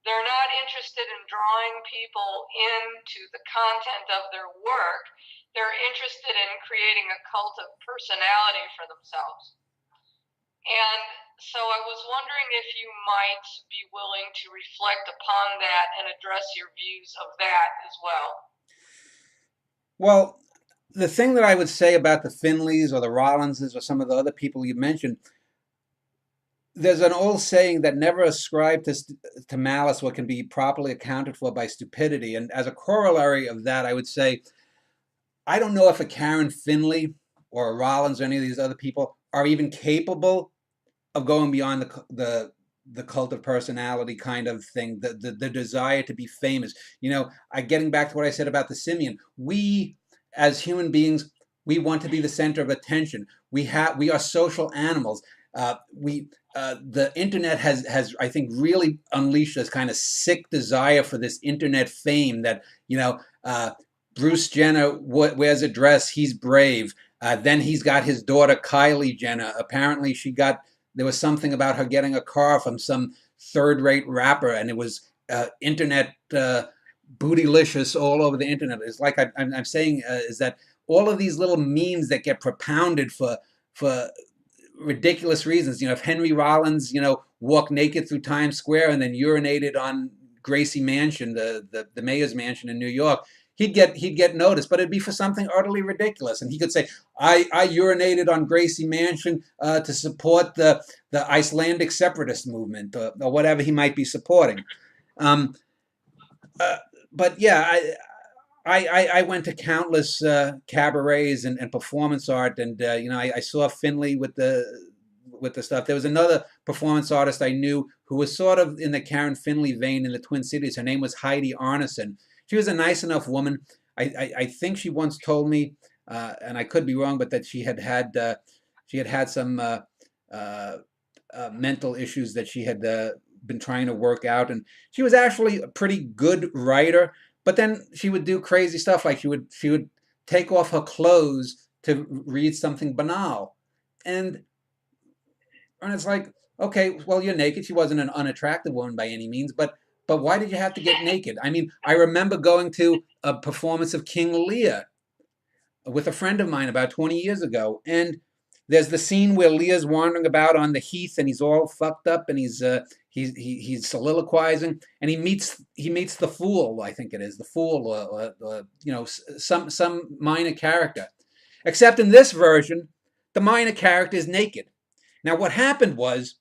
They're not interested in drawing people into the content of their work. They're interested in creating a cult of personality for themselves. And so I was wondering if you might be willing to reflect upon that and address your views of that as well. Well, the thing that I would say about the Finleys or the Rollinses or some of the other people you mentioned, there's an old saying that never ascribe to malice what can be properly accounted for by stupidity. And as a corollary of that, I would say, I don't know if a Karen Finley or a Rollins or any of these other people are even capable of going beyond the cult of personality kind of thing, the desire to be famous. Getting back to what I said about the simian, we as human beings, we want to be the center of attention. We are social animals. The internet has I think really unleashed this kind of sick desire for this internet fame that Bruce Jenner wears a dress, he's brave. Then he's got his daughter Kylie Jenner. Apparently there was something about her getting a car from some third-rate rapper, and it was internet bootylicious all over the internet. It's like I'm saying is that all of these little memes that get propounded for ridiculous reasons. If Henry Rollins, walked naked through Times Square and then urinated on Gracie Mansion, the mayor's mansion in New York, he'd get noticed, but it'd be for something utterly ridiculous. And he could say, I urinated on Gracie Mansion to support the Icelandic separatist movement or whatever he might be supporting. But yeah, I went to countless cabarets and performance art, and I saw Finley with the stuff. There was another performance artist I knew who was sort of in the Karen Finley vein in the Twin Cities. Her name was Heidi Arneson, she was a nice enough woman. I think she once told me, and I could be wrong, but that she had had some uh, mental issues that she had been trying to work out, and she was actually a pretty good writer. But then she would do crazy stuff, like she would take off her clothes to read something banal, and and it's like, okay, well, you're naked. She wasn't an unattractive woman by any means, but why did you have to get naked? I mean, I remember going to a performance of King Lear with a friend of mine about 20 years ago, and there's the scene where Lear's wandering about on the heath, and he's all fucked up, and he's soliloquizing, and he meets the fool. I think it is the fool, you know, some minor character. Except in this version, the minor character is naked. Now, what happened was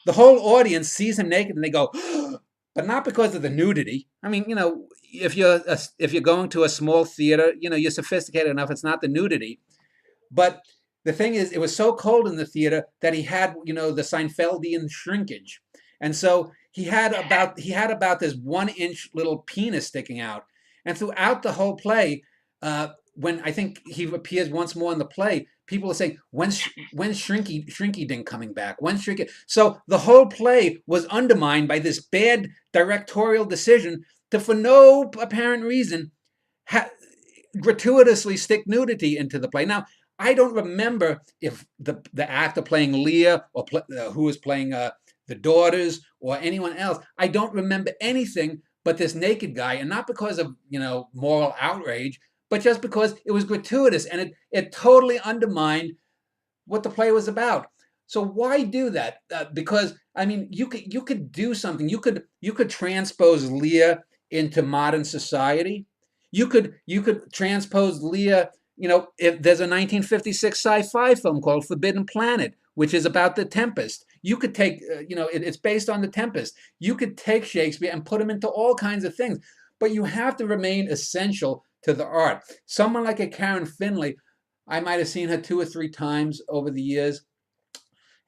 the whole audience sees him naked and they go, but not because of the nudity. I mean, you know, if you're going to a small theater, you know, you're sophisticated enough. It's not the nudity, but the thing is, it was so cold in the theater that he had, you know, the Seinfeldian shrinkage, and so he had about this 1 inch little penis sticking out, and throughout the whole play, when I think he appears once more in the play, people are saying, when's Shrinky Ding coming back? When's Shrinky? So the whole play was undermined by this bad directorial decision to, for no apparent reason, ha- gratuitously stick nudity into the play. Now, I don't remember if the actor playing Leah or who was playing the daughters or anyone else. I don't remember anything but this naked guy, and not because of, you know, moral outrage, but just because it was gratuitous, and it totally undermined what the play was about. So why do that? Because I mean, you could do something. You could transpose Leah into modern society. You could transpose Leah. You know, if there's a 1956 sci-fi film called Forbidden Planet, which is about the Tempest. You could take, you know, it's based on the Tempest. You could take Shakespeare and put him into all kinds of things, but you have to remain essential to the art. Someone like a Karen Finley, I might have seen her 2 or 3 times over the years,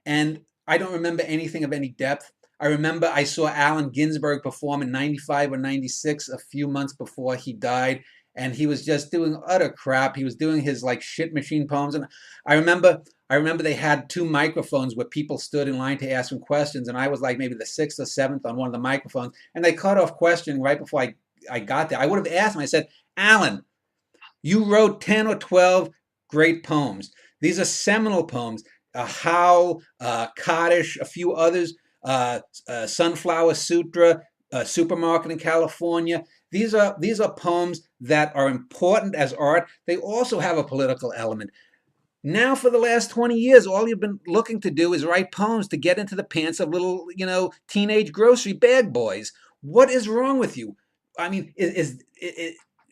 and I don't remember anything of any depth. I remember I saw Allen Ginsberg perform in 95 or 96, a few months before he died, and he was just doing utter crap. He was doing his like shit machine poems, and I remember I remember they had 2 microphones where people stood in line to ask him questions, and I was like maybe the sixth or seventh on one of the microphones, and they cut off questioning right before I got there. I would have asked him. I said, Alan, you wrote 10 or 12 great poems. These are seminal poems. Howl, Kaddish, a few others, Sunflower Sutra, Supermarket in California. These are poems that are important as art. They also have a political element. Now, for the last 20 years, all you've been looking to do is write poems to get into the pants of little, you know, teenage grocery bag boys. What is wrong with you? I mean,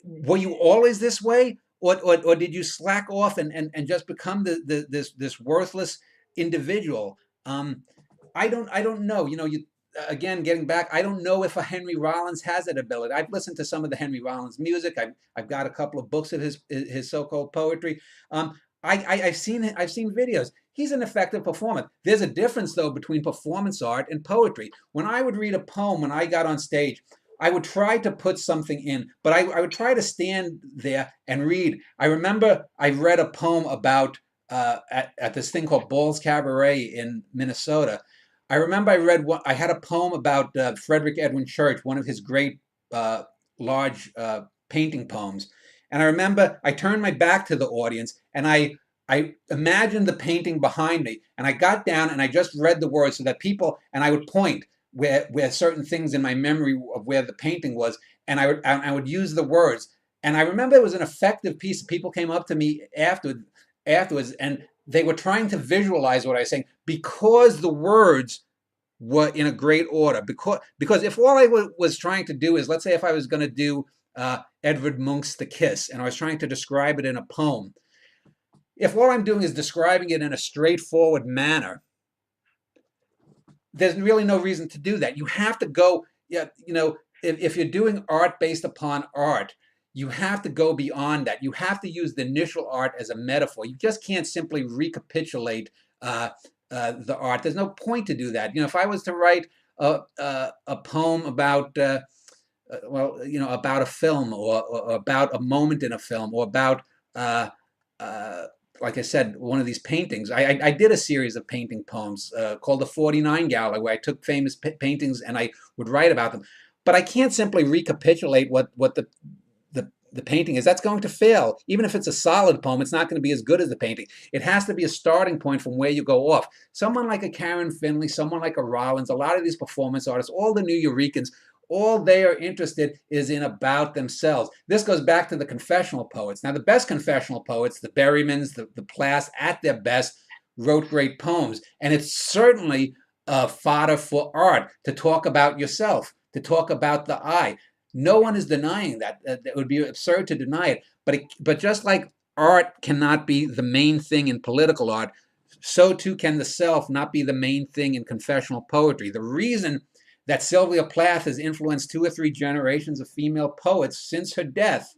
were you always this way, or did you slack off and just become this worthless individual? I don't know. You know, you again getting back. I don't know if a Henry Rollins has that ability. I've listened to some of the Henry Rollins music. I've got a couple of books of his so-called poetry. I've seen videos. He's an effective performer. There's a difference though between performance art and poetry. When I would read a poem when I got on stage, I would try to put something in, but I would try to stand there and read. I remember I read a poem about at this thing called Ball's Cabaret in Minnesota. I remember I read one. I had a poem about Frederick Edwin Church, one of his great large painting poems. And I remember I turned my back to the audience and I imagined the painting behind me. And I got down and I just read the words so that people, and I would point where certain things in my memory of where the painting was, and I would use the words. And I remember it was an effective piece. People came up to me afterwards, and they were trying to visualize what I was saying because the words were in a great order. Because if all I was trying to do is, let's say, if I was going to do Edvard Munch's The Kiss, and I was trying to describe it in a poem, if all I'm doing is describing it in a straightforward manner, there's really no reason to do that. You have to go, yeah, you know, if you're doing art based upon art, you have to go beyond that. You have to use the initial art as a metaphor. You just can't simply recapitulate the art. There's no point to do that. You know, if I was to write a poem about well, about a film, or about a moment in a film, or about, uh, uh, like I said, one of these paintings. I did a series of painting poems called the 49 Gallery, where I took famous paintings and I would write about them. But I can't simply recapitulate what the painting is. That's going to fail. Even if it's a solid poem, it's not going to be as good as the painting. It has to be a starting point from where you go off. Someone like a Karen Finley, someone like a Rollins, a lot of these performance artists, all the New Eurekans, all they are interested is in about themselves. This goes back to the confessional poets. Now, the best confessional poets, the Berrymans, the Plaths, at their best, wrote great poems. And it's certainly fodder for art to talk about yourself, to talk about the I. No one is denying that. It would be absurd to deny it. But just like art cannot be the main thing in political art, so too can the self not be the main thing in confessional poetry. The reason that Sylvia Plath has influenced 2 or 3 generations of female poets since her death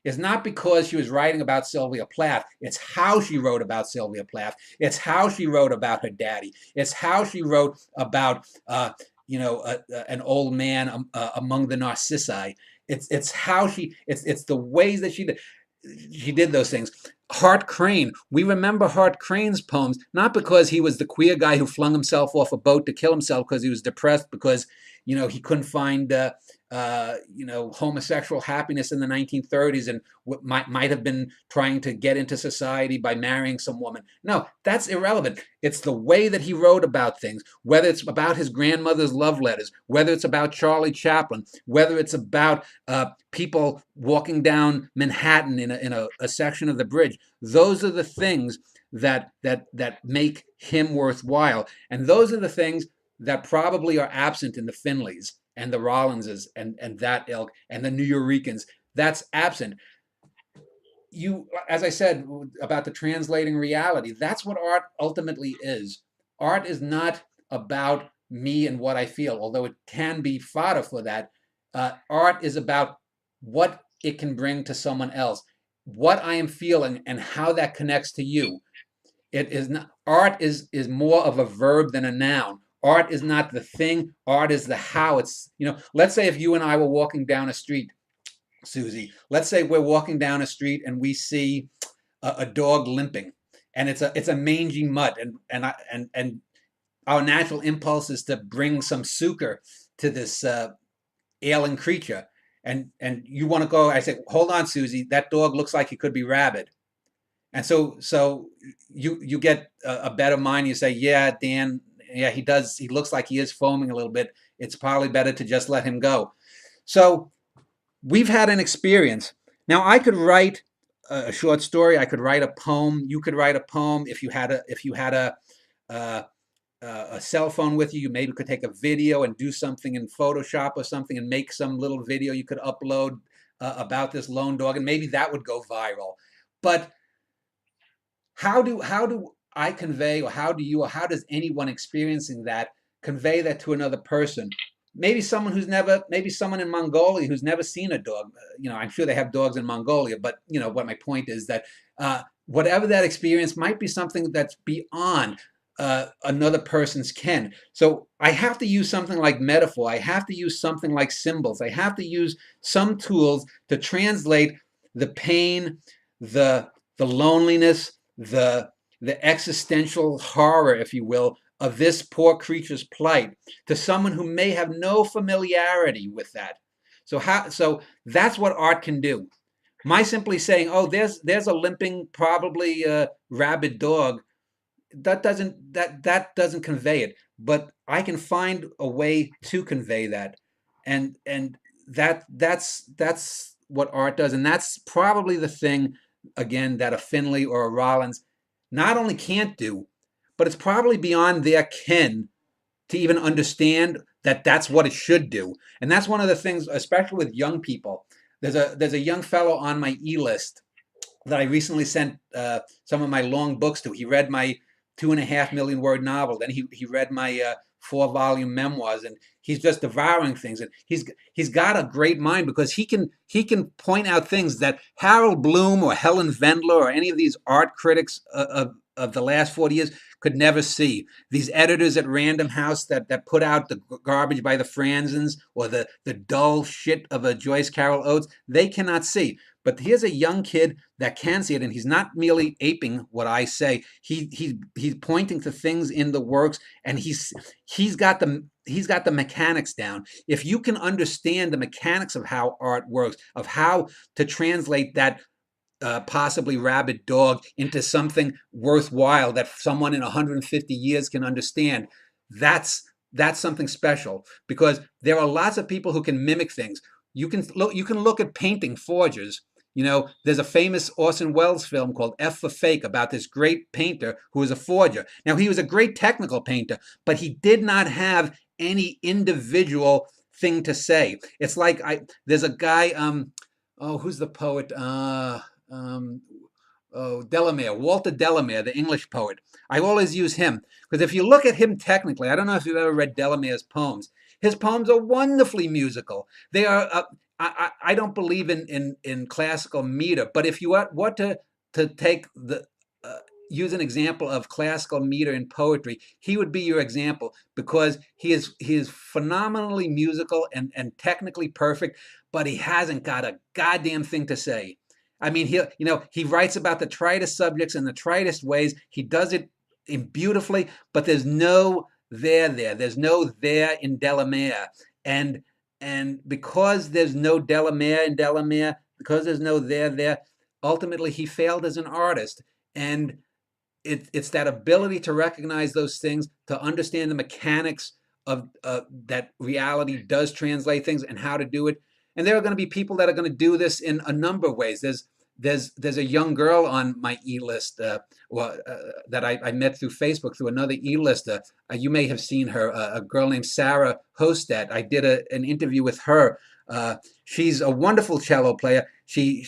is not because she was writing about Sylvia Plath. It's how she wrote about Sylvia Plath. It's how she wrote about her daddy. It's how she wrote about an old man among the narcissi. It's how it's the ways that she did those things. Hart Crane. We remember Hart Crane's poems not because he was the queer guy who flung himself off a boat to kill himself because he was depressed because he couldn't find homosexual happiness in the 1930s and might have been trying to get into society by marrying some woman. No, that's irrelevant. It's the way that he wrote about things, whether it's about his grandmother's love letters, whether it's about Charlie Chaplin, whether it's about people walking down Manhattan in a section of the bridge. Those are the things that make him worthwhile, and those are the things that probably are absent in the Finleys and the Rollinses and that ilk and the New Eurekans. That's absent. As I said about the translating reality, that's what art ultimately is. Art is not about me and what I feel, although it can be fodder for that. Art is about what it can bring to someone else, what I am feeling, and how that connects to you. It is not. Art is more of a verb than a noun. Art is not the thing. Art is the how. Let's say if you and I were walking down a street, Susie. Let's say we're walking down a street and we see a dog limping, and it's a mangy mutt, and our natural impulse is to bring some succor to this ailing creature, and you want to go. I say, hold on, Susie. That dog looks like he could be rabid. And so you get a better mind. You say, yeah, Dan, yeah, he does. He looks like he is foaming a little bit. It's probably better to just let him go. So we've had an experience. Now I could write a short story. I could write a poem. You could write a poem. If you had a cell phone with you, you maybe could take a video and do something in Photoshop or something and make some little video you could upload about this lone dog, and maybe that would go viral. But how do I convey, or how do you, or how does anyone experiencing that convey that to another person? Maybe someone in Mongolia who's never seen a dog. I'm sure they have dogs in Mongolia, but what my point is that whatever that experience might be something that's beyond another person's ken. So I have to use something like metaphor. I have to use something like symbols. I have to use some tools to translate the pain, the loneliness, the existential horror, if you will, of this poor creature's plight to someone who may have no familiarity with that. So that's what art can do. My simply saying, oh, there's a limping, probably rabid dog, that doesn't convey it. But I can find a way to convey that, and that's what art does, and that's probably the thing, again, that a Finley or a Rollins not only can't do, but it's probably beyond their ken to even understand that that's what it should do. And that's one of the things, especially with young people. There's a young fellow on my e-list that I recently sent some of my long books to. He read my 2.5 million word novel. Then he read my 4-volume memoirs, and he's just devouring things. And he's got a great mind because he can point out things that Harold Bloom or Helen Vendler or any of these art critics of the last 40 years could never see. These editors at Random House that put out the garbage by the Franzens or the dull shit of a Joyce Carol Oates, they cannot see. But here's a young kid that can see it, and he's not merely aping what I say. He's pointing to things in the works, and he's got the mechanics down. If you can understand the mechanics of how art works, of how to translate that possibly rabid dog into something worthwhile that someone in 150 years can understand, that's something special, because there are lots of people who can mimic things. You can look at painting forgers. There's a famous Orson Welles film called F for Fake about this great painter who was a forger. Now, he was a great technical painter, but he did not have any individual thing to say. It's like there's a guy, who's the poet? Um, Delamere, Walter Delamere, the English poet. I always use him because if you look at him technically, I don't know if you've ever read Delamere's poems. His poems are wonderfully musical. They are. I don't believe in classical meter, but if you want to take use an example of classical meter in poetry, he would be your example, because he is phenomenally musical and technically perfect, but he hasn't got a goddamn thing to say. I mean, he writes about the tritest subjects in the tritest ways. He does it beautifully, but there's no there there. There's no there in Delamere, and because there's no Delamere in Delamere, because there's no there, ultimately he failed as an artist. And it's that ability to recognize those things, to understand the mechanics of that reality does translate things and how to do it. And there are going to be people that are going to do this in a number of ways. There's a young girl on my e-list that I met through Facebook through another e-lister. You may have seen her, a girl named Sarah Hostet. I did an interview with her. She's a wonderful cello player. She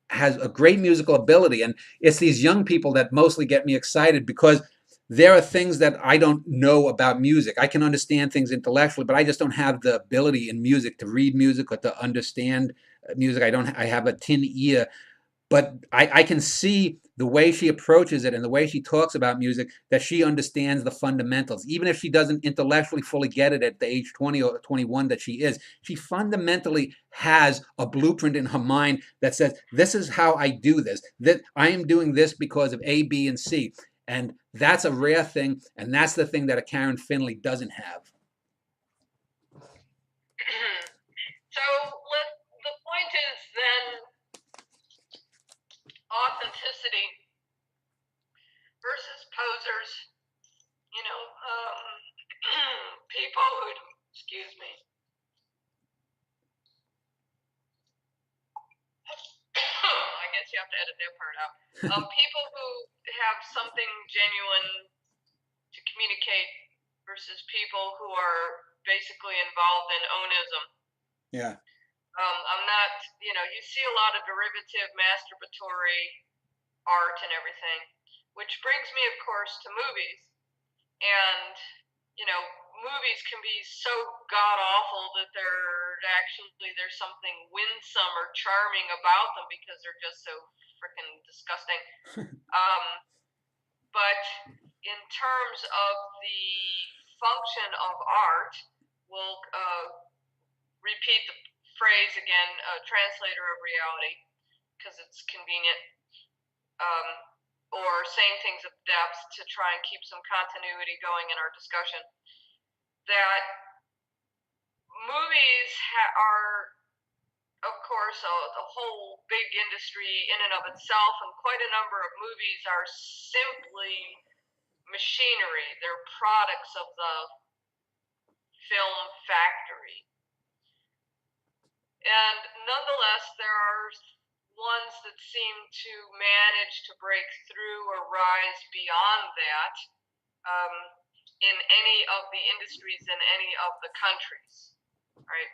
has a great musical ability, and it's these young people that mostly get me excited, because there are things that I don't know about music. I can understand things intellectually, but I just don't have the ability in music to read music or to understand music. I have a tin ear, but I can see the way she approaches it and the way she talks about music, that she understands the fundamentals. Even if she doesn't intellectually fully get it at the age 20 or 21 that she is, she fundamentally has a blueprint in her mind that says, this is how I do this, that I am doing this because of A, B, and C. And that's a rare thing, and that's the thing that a Karen Finley doesn't have. So the point is then authenticity versus posers. People who, excuse me. I guess you have to edit that part out. People who have something genuine to communicate versus people who are basically involved in onism. Yeah. I'm not, you see a lot of derivative, masturbatory art and everything, which brings me, of course, to movies. And, movies can be so god-awful that there's something winsome or charming about them because they're just so freaking disgusting. But in terms of the function of art, we'll repeat the phrase again, translator of reality, because it's convenient, or saying things of depth to try and keep some continuity going in our discussion, that movies are, of course, a whole big industry in and of itself, and quite a number of movies are simply machinery. They're products of the film factory. And nonetheless, there are ones that seem to manage to break through or rise beyond that in any of the industries in any of the countries, right?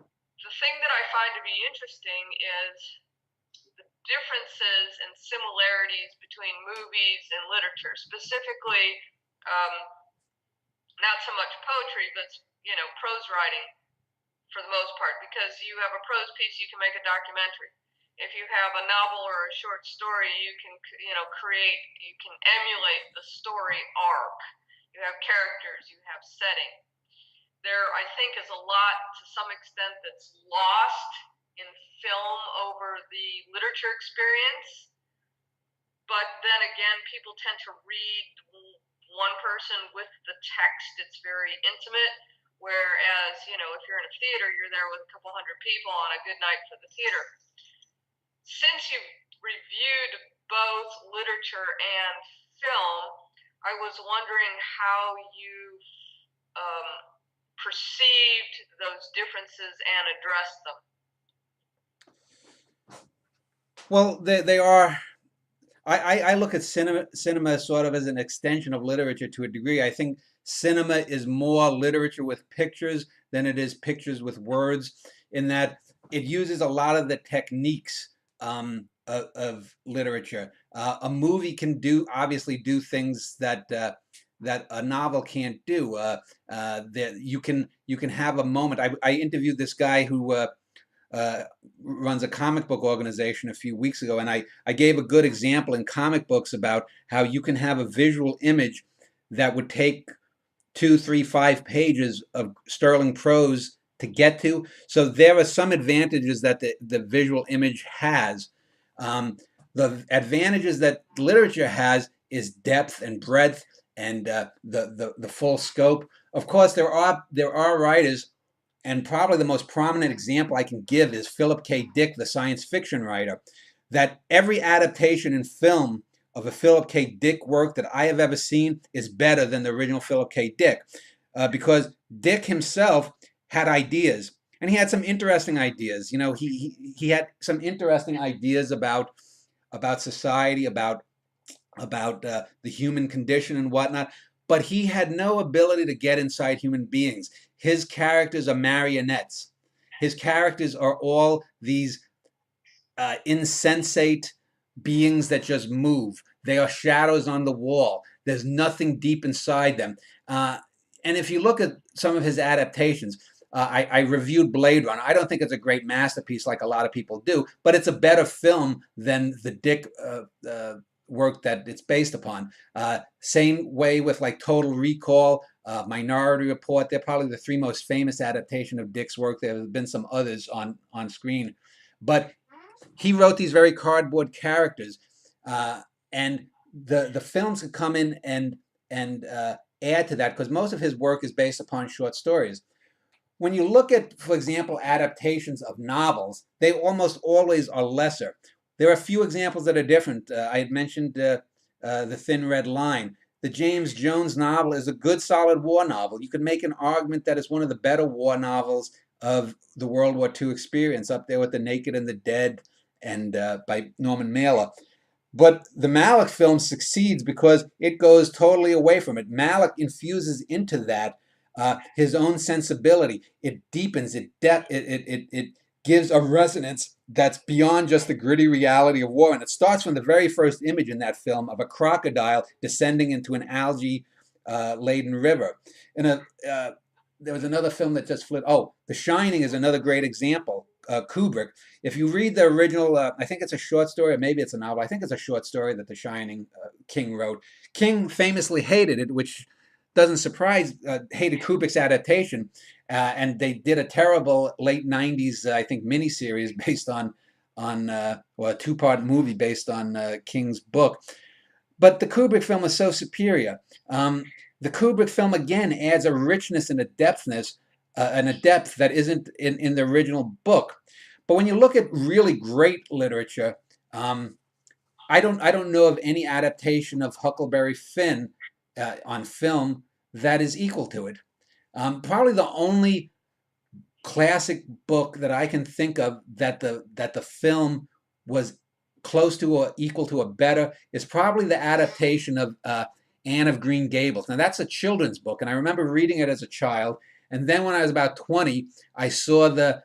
The thing that I find to be interesting is the differences and similarities between movies and literature, specifically not so much poetry, but prose writing for the most part, because you have a prose piece, you can make a documentary. if you have a novel or a short story, you can you can emulate the story arc. You have characters, you have setting. There, I think, is a lot to some extent that's lost in film over the literature experience. But then again, people tend to read one person with the text. It's very intimate. Whereas, if you're in a theater, you're there with a couple hundred people on a good night for the theater. Since you've reviewed both literature and film, I was wondering how you perceived those differences and addressed them. Well, they are. I look at cinema sort of as an extension of literature to a degree. I think cinema is more literature with pictures than it is pictures with words, in that it uses a lot of the techniques of literature. A movie can obviously do things that that a novel can't do. That you can have a moment. I interviewed this guy who runs a comic book organization a few weeks ago, and I gave a good example in comic books about how you can have a visual image that would take 2, 3, 5 pages of sterling prose to get to. So there are some advantages that the visual image has. The advantages that literature has is depth and breadth and the full scope. Of course, there are writers, and probably the most prominent example I can give is Philip K. Dick, the science fiction writer, that every adaptation in film of a Philip K. Dick work that I have ever seen is better than the original Philip K. Dick, because Dick himself had ideas, and he had some interesting ideas. He had some interesting ideas about society, about the human condition and whatnot, but he had no ability to get inside human beings. His characters are marionettes. His characters are all these insensate beings that just move. They are shadows on the wall. There's nothing deep inside them. And if you look at some of his adaptations, I reviewed Blade Runner. I don't think it's a great masterpiece like a lot of people do, but it's a better film than the Dick work that it's based upon. Same way with like Total Recall, Minority Report. They're probably the 3 most famous adaptation of Dick's work. There have been some others on screen, but he wrote these very cardboard characters, and the films could come in and add to that, because most of his work is based upon short stories. When you look at, for example, adaptations of novels, they almost always are lesser. There are a few examples that are different. I had mentioned The Thin Red Line. The James Jones novel is a good, solid war novel. You could make an argument that it's one of the better war novels of the World War II experience, up there with The Naked and the Dead and by Norman Mailer. But the Malick film succeeds because it goes totally away from it. Malick infuses into that his own sensibility. It deepens, it gives a resonance that's beyond just the gritty reality of war. And it starts from the very first image in that film of a crocodile descending into an algae-laden river. And there was another film that just flipped. Oh, The Shining is another great example. Kubrick. If you read the original, I think it's a short story, or maybe it's a novel. I think it's a short story that The Shining King wrote. King famously hated it, which doesn't surprise, hated Kubrick's adaptation. And they did a terrible late 90s, I think, miniseries based on a 2-part movie based on King's book. But the Kubrick film is so superior. The Kubrick film, again, adds a richness and a depthness and a depth that isn't in the original book. But when you look at really great literature, I don't know of any adaptation of Huckleberry Finn on film that is equal to it. Probably the only classic book that I can think of that the film was close to or equal to or better is probably the adaptation of Anne of Green Gables. Now that's a children's book, and I remember reading it as a child. And then when I was about 20, I saw the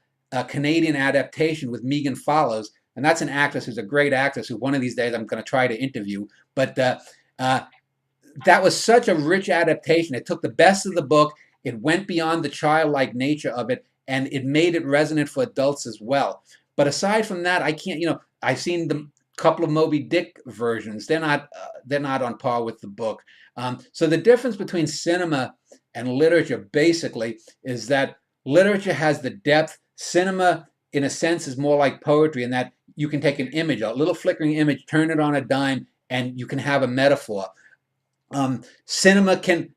Canadian adaptation with Megan Follows, and that's an actress who's a great actress who one of these days I'm going to try to interview. But that was such a rich adaptation. It took the best of the book, it went beyond the childlike nature of it, and it made it resonant for adults as well. But aside from that, I can't. I've seen the couple of Moby Dick versions. They're not on par with the book. So the difference between cinema and literature basically is that literature has the depth. Cinema, in a sense, is more like poetry in that you can take an image, a little flickering image, turn it on a dime, and you can have a metaphor. Cinema can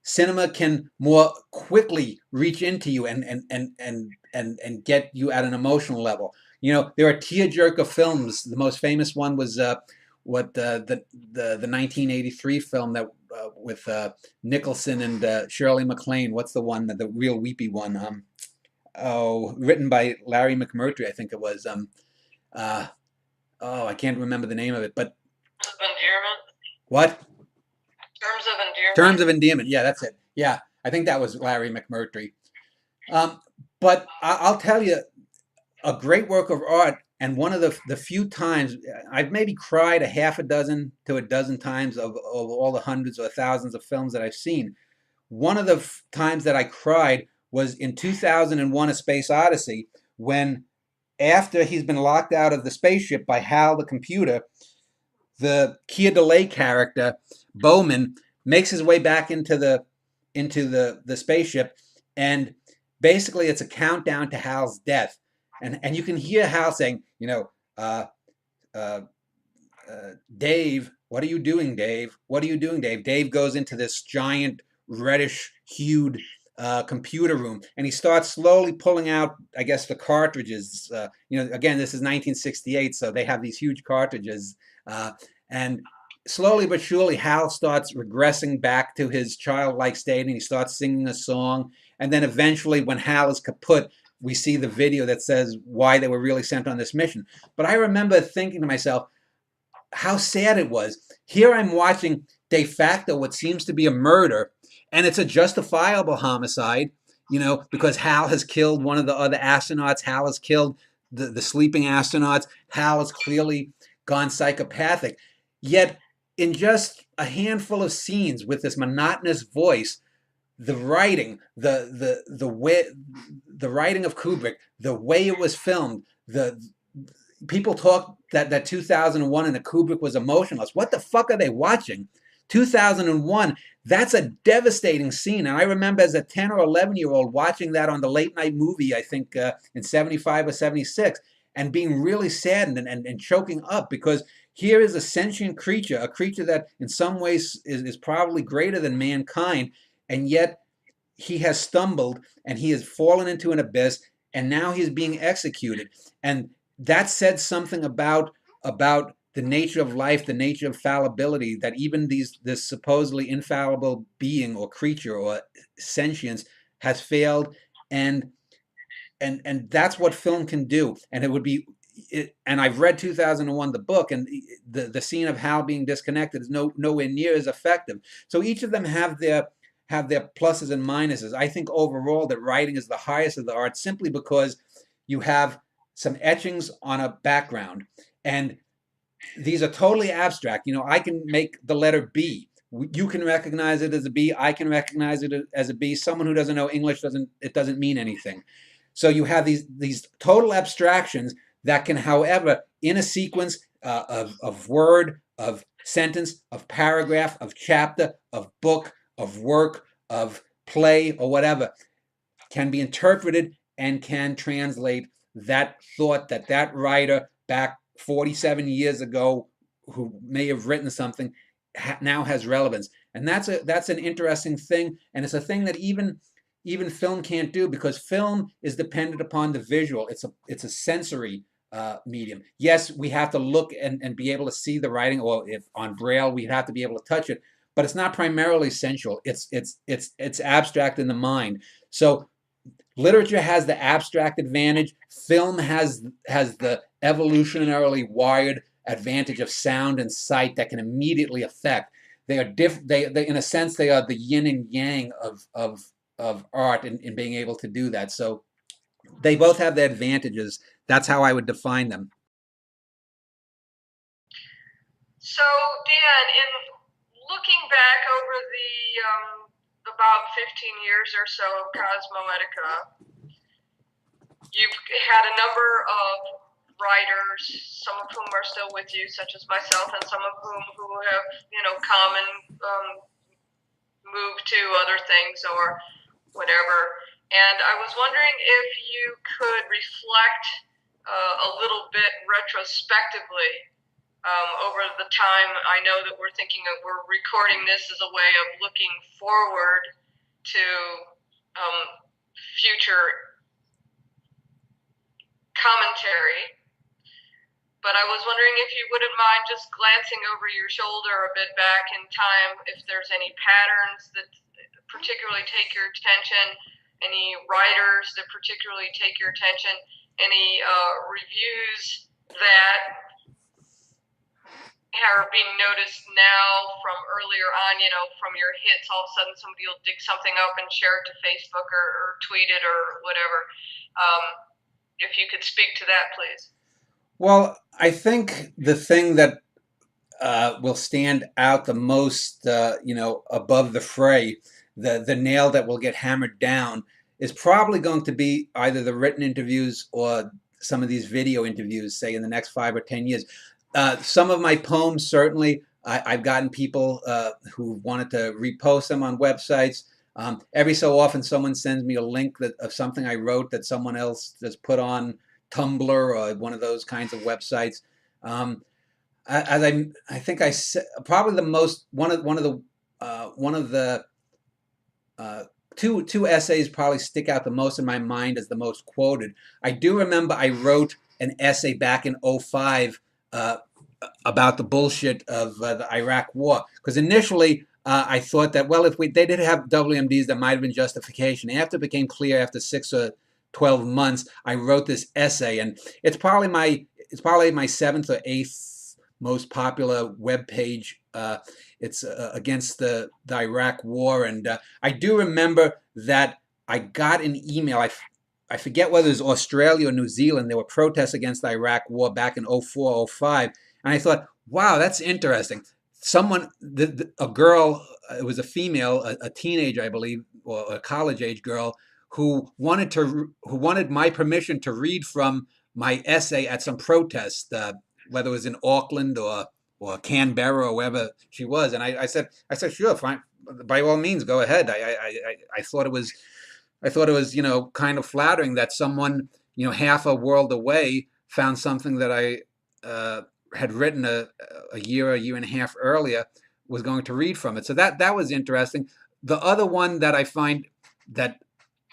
more quickly reach into you and get you at an emotional level. There are tearjerker films. The most famous one was the 1983 film that with Nicholson and Shirley MacLaine. What's the one, the real weepy one? Written by Larry McMurtry, I think it was. I can't remember the name of it, but what? Terms of Endearment. Terms of Endearment. Yeah, that's it. Yeah, I think that was Larry McMurtry. But I'll tell you, a great work of art, and one of the few times I've maybe cried a half a dozen to a dozen times of all the hundreds or thousands of films that I've seen. One of the times that I cried was in 2001: A Space Odyssey, when after he's been locked out of the spaceship by Hal the computer, the Keir Delay character Bowman makes his way back into the spaceship, and basically it's a countdown to Hal's death, and you can hear Hal saying, Dave, what are you doing, Dave? What are you doing, Dave? Dave goes into this giant reddish hued computer room, and he starts slowly pulling out, I guess, the cartridges. Again, this is 1968, so they have these huge cartridges, and slowly but surely, Hal starts regressing back to his childlike state, and he starts singing a song. And then eventually, when Hal is kaput, we see the video that says why they were really sent on this mission. But I remember thinking to myself, how sad it was. Here I'm watching de facto what seems to be a murder, and it's a justifiable homicide, because Hal has killed one of the other astronauts. Hal has killed the sleeping astronauts. Hal has clearly gone psychopathic. Yet, in just a handful of scenes with this monotonous voice, the writing, the way, the writing of Kubrick, the way it was filmed, the people talk that 2001 and the Kubrick was emotionless. What the fuck are they watching? 2001, that's a devastating scene. And I remember as a 10 or 11-year-old watching that on the late night movie, I think in 75 or 76, and being really saddened and choking up, because here is a sentient creature, a creature that in some ways is probably greater than mankind, and yet he has stumbled and he has fallen into an abyss, and now he's being executed. And that said something about the nature of life, the nature of fallibility, that even this supposedly infallible being or creature or sentience has failed, and that's what film can do. And it would be, and I've read 2001, the book, and the scene of Hal being disconnected is nowhere near as effective. So each of them have their pluses and minuses. I think overall that writing is the highest of the arts, simply because you have some etchings on a background, and these are totally abstract. I can make the letter B. You can recognize it as a B. I can recognize it as a B. Someone who doesn't know English doesn't mean anything. So you have these total abstractions that can, however, in a sequence of word, of sentence, of paragraph, of chapter, of book, of work, of play, or whatever, can be interpreted and can translate that thought that writer back 47 years ago, who may have written something, now has relevance. And that's an interesting thing, and it's a thing that even film can't do, because film is dependent upon the visual. It's a sensory medium. Yes, we have to look and be able to see the writing, or if on Braille, we'd have to be able to touch it. But it's not primarily sensual. It's abstract in the mind. So literature has the abstract advantage. Film has the evolutionarily wired advantage of sound and sight that can immediately affect. They are they in a sense, they are the yin and yang of art in being able to do that. So they both have their advantages. That's how I would define them. So, Dan, in looking back over the about 15 years or so of Cosmoetica, you've had a number of writers, some of whom are still with you, such as myself, and some of whom who have, come and moved to other things or whatever. And I was wondering if you could reflect a little bit retrospectively over the time. I know that we're recording this as a way of looking forward to future commentary. But I was wondering if you wouldn't mind just glancing over your shoulder a bit back in time, if there's any patterns that particularly take your attention, any writers that particularly take your attention, any reviews that are being noticed now from earlier on, from your hits. All of a sudden somebody will dig something up and share it to Facebook or tweet it or whatever. If you could speak to that, please. Well, I think the thing that will stand out the most, above the fray, the nail that will get hammered down, is probably going to be either the written interviews or some of these video interviews, say in the next 5 or 10 years. Some of my poems, certainly, I've gotten people who wanted to repost them on websites. Every so often, someone sends me a link of something I wrote that someone else has put on Tumblr or one of those kinds of websites. As I think I said, probably the most one of the two essays probably stick out the most in my mind as the most quoted. I do remember I wrote an essay back in 2005 about the bullshit of the Iraq War, because initially I thought that, well, if they did have WMDs, that might have been justification. After it became clear, after 6 or 12 months, I wrote this essay, and it's probably my 7th or 8th most popular web page. It's against the Iraq War, and I do remember that I got an email. I forget whether it was Australia or New Zealand. There were protests against the Iraq War back in 2004, 2005, and I thought, wow, that's interesting. A girl, it was a female, a teenager, I believe, or a college-age girl, who wanted my permission to read from my essay at some protest, whether it was in Auckland or Canberra or wherever she was. And I said, sure, fine, by all means, go ahead. I thought it was, kind of flattering that someone, half a world away found something that I had written a year and a half earlier, was going to read from it. So that was interesting. The other one that I find that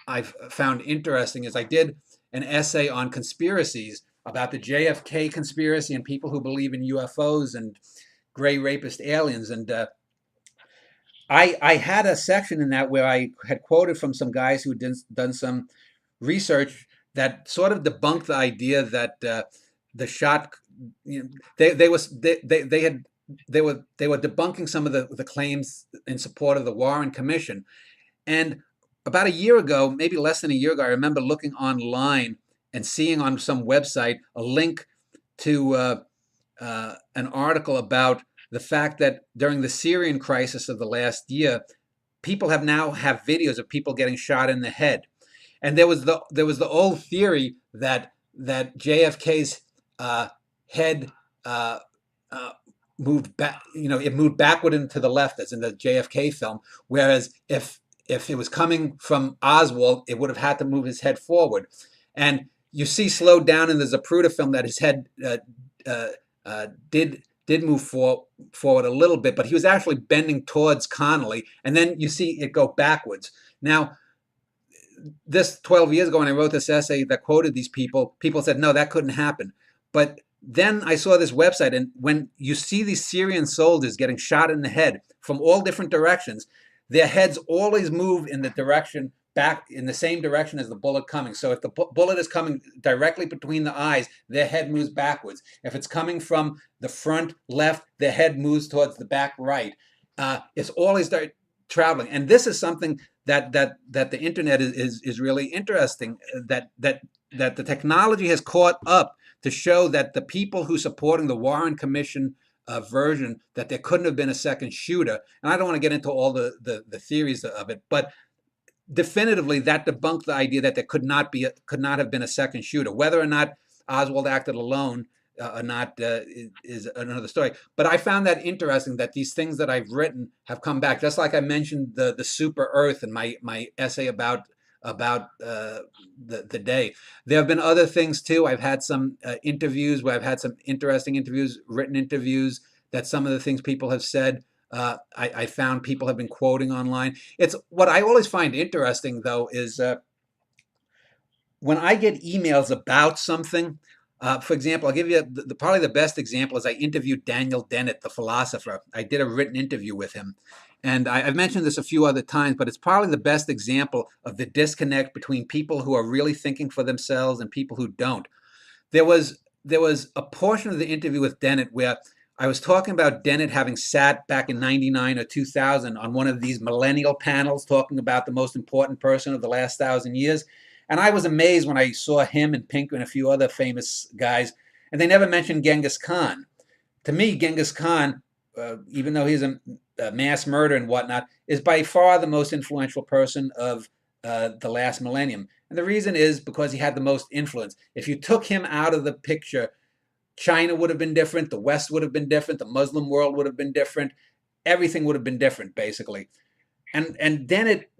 I've found interesting is I did an essay on conspiracies about the JFK conspiracy and people who believe in UFOs and gray rapist aliens. And I had a section in that where I had quoted from some guys who had done some research that sort of debunked the idea that the shot, they were debunking some of the claims in support of the Warren Commission. And about a year ago, maybe less than a year ago, I remember looking online and seeing on some website a link to an article about the fact that during the Syrian crisis of the last year, people have videos of people getting shot in the head. And there was the old theory that JFK's head moved back, it moved backward and to the left, as in the JFK film, whereas if it was coming from Oswald, it would have had to move his head forward. And you see slowed down in the Zapruder film that his head did move forward a little bit, but he was actually bending towards Connolly, and then you see it go backwards. Now, this 12 years ago when I wrote this essay that quoted these people said, no, that couldn't happen. But then I saw this website, and when you see these Syrian soldiers getting shot in the head from all different directions, their heads always move in the direction back, in the same direction as the bullet coming. So if the bullet is coming directly between the eyes, their head moves backwards. If it's coming from the front left, their head moves towards the back right. It's always traveling. And this is something that the internet is really interesting, that the technology has caught up to show that the people who supporting the Warren Commission version, that there couldn't have been a second shooter. And I don't want to get into all the theories of it, but definitively that debunked the idea that there could not have been a second shooter. Whether or not Oswald acted alone or not is another story. But I found that interesting that these things that I've written have come back. Just like I mentioned the super Earth in my essay about the day. There have been other things too. I've had some interviews where I've had some interesting interviews, written interviews that some of the things people have said. I found people have been quoting online. It's what I always find interesting though is when I get emails about something, for example, I'll give you probably the best example is I interviewed Daniel Dennett, the philosopher. I did a written interview with him. And I've mentioned this a few other times, but it's probably the best example of the disconnect between people who are really thinking for themselves and people who don't. There was a portion of the interview with Dennett where I was talking about Dennett having sat back in 99 or 2000 on one of these millennial panels talking about the most important person of the last 1,000 years. And I was amazed when I saw him and Pinker and a few other famous guys, and they never mentioned Genghis Khan. To me, Genghis Khan, even though he's a mass murderer and whatnot, is by far the most influential person of the last millennium. And the reason is because he had the most influence. If you took him out of the picture, China would have been different, the West would have been different, the Muslim world would have been different, everything would have been different, basically. And Dennett,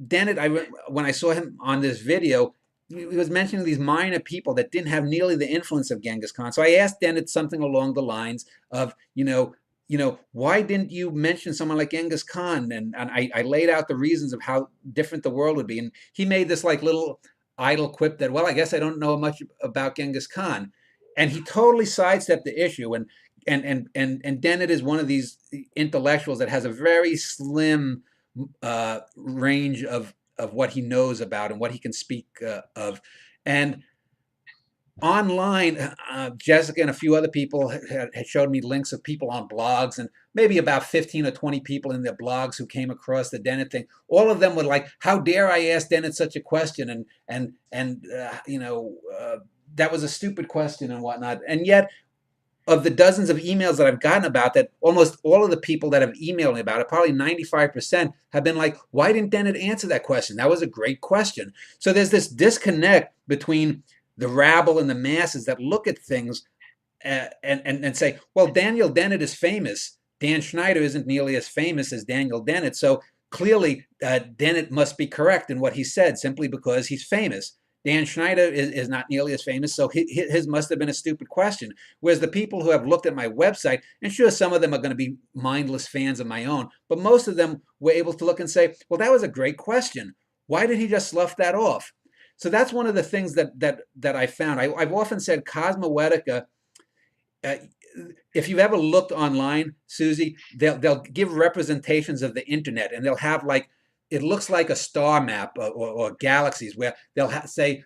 when I saw him on this video, he was mentioning these minor people that didn't have nearly the influence of Genghis Khan. So I asked Dennett something along the lines of, why didn't you mention someone like Genghis Khan? And I laid out the reasons of how different the world would be. And he made this like little idle quip that, well, I guess I don't know much about Genghis Khan. And he totally sidestepped the issue. And Dennett is one of these intellectuals that has a very slim range of what he knows about and what he can speak of. And online, Jessica and a few other people had showed me links of people on blogs, and maybe about 15 or 20 people in their blogs who came across the Dennett thing. All of them were like, "How dare I ask Dennett such a question?" And that was a stupid question and whatnot. And yet, of the dozens of emails that I've gotten about that, almost all of the people that have emailed me about it, probably 95%, have been like, why didn't Dennett answer that question? That was a great question. So there's this disconnect between the rabble and the masses that look at things and say, well, Daniel Dennett is famous. Dan Schneider isn't nearly as famous as Daniel Dennett. So clearly, Dennett must be correct in what he said simply because he's famous. Dan Schneider is not nearly as famous, so his must have been a stupid question. Whereas the people who have looked at my website, and sure, some of them are going to be mindless fans of my own, but most of them were able to look and say, well, that was a great question. Why did he just slough that off? So that's one of the things that I found. I've often said Cosmoetica, if you've ever looked online, Susie, they'll give representations of the internet, and they'll have like, it looks like a star map or galaxies where they'll say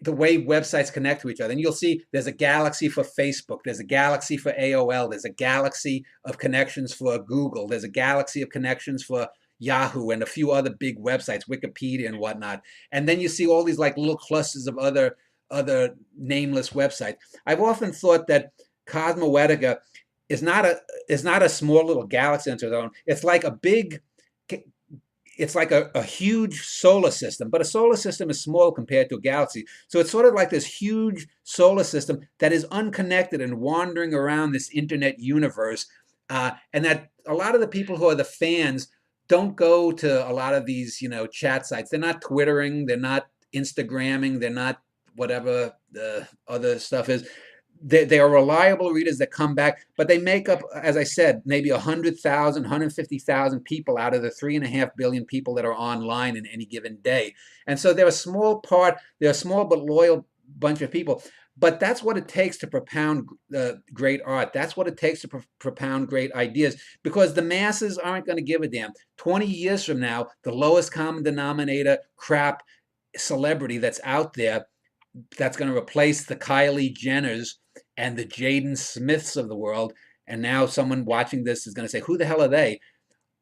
the way websites connect to each other. And you'll see there's a galaxy for Facebook, there's a galaxy for AOL, there's a galaxy of connections for Google, there's a galaxy of connections for Yahoo and a few other big websites, Wikipedia and whatnot. And then you see all these like little clusters of other nameless websites. I've often thought that Cosmoetica is not a small little galaxy on its own. It's like a huge solar system, but a solar system is small compared to a galaxy. So it's sort of like this huge solar system that is unconnected and wandering around this internet universe. And that a lot of the people who are the fans don't go to a lot of these, chat sites. They're not Twittering, they're not Instagramming, they're not whatever the other stuff is. They are reliable readers that come back, but they make up, as I said, maybe 100,000, 150,000 people out of the 3.5 billion people that are online in any given day. And so they're a small but loyal bunch of people. But that's what it takes to propound great art. That's what it takes to propound great ideas, because the masses aren't going to give a damn. 20 years from now, the lowest common denominator crap celebrity that's out there that's going to replace the Kylie Jenners and the Jaden Smiths of the world. And now someone watching this is going to say, who the hell are they?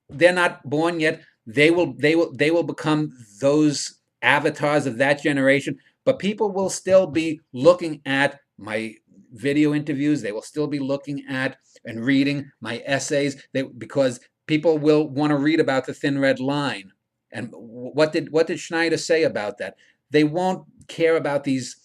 They're not born yet. They will become those avatars of that generation. But people will still be looking at my video interviews. They will still be looking at and reading my essays because people will want to read about the thin red line. And what did Schneider say about that? They won't care about these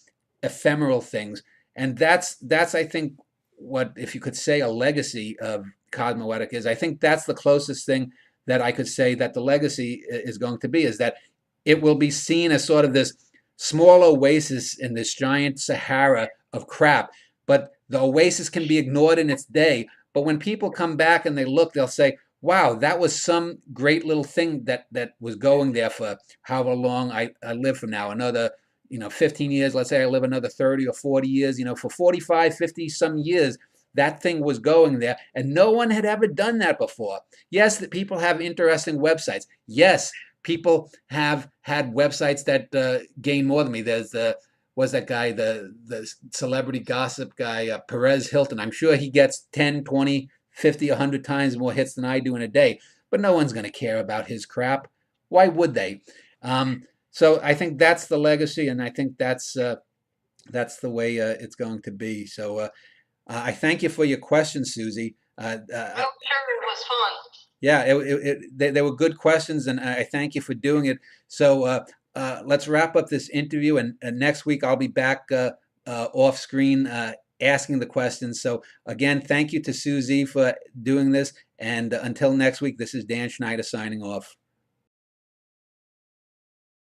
ephemeral things. And that's I think what, if you could say, a legacy of Cosmoetic is. I think that's the closest thing that I could say that the legacy is going to be, is that it will be seen as sort of this small oasis in this giant Sahara of crap. But the oasis can be ignored in its day. But when people come back and they look, they'll say, wow, that was some great little thing that was going there for however long I live from now. Another 15 years, let's say I live another 30 or 40 years, for 45, 50 some years, that thing was going there, and no one had ever done that before. Yes, that people have interesting websites. Yes, people have had websites that gain more than me. There's was that guy, the celebrity gossip guy, Perez Hilton. I'm sure he gets 10, 20, 50, 100 times more hits than I do in a day, but no one's going to care about his crap. Why would they? So I think that's the legacy, and I think that's the way it's going to be. So I thank you for your questions, Susie. Oh, sure, it was fun. Yeah, they were good questions, and I thank you for doing it. So let's wrap up this interview, and next week I'll be back off screen asking the questions. So again, thank you to Susie for doing this, and until next week, this is Dan Schneider signing off.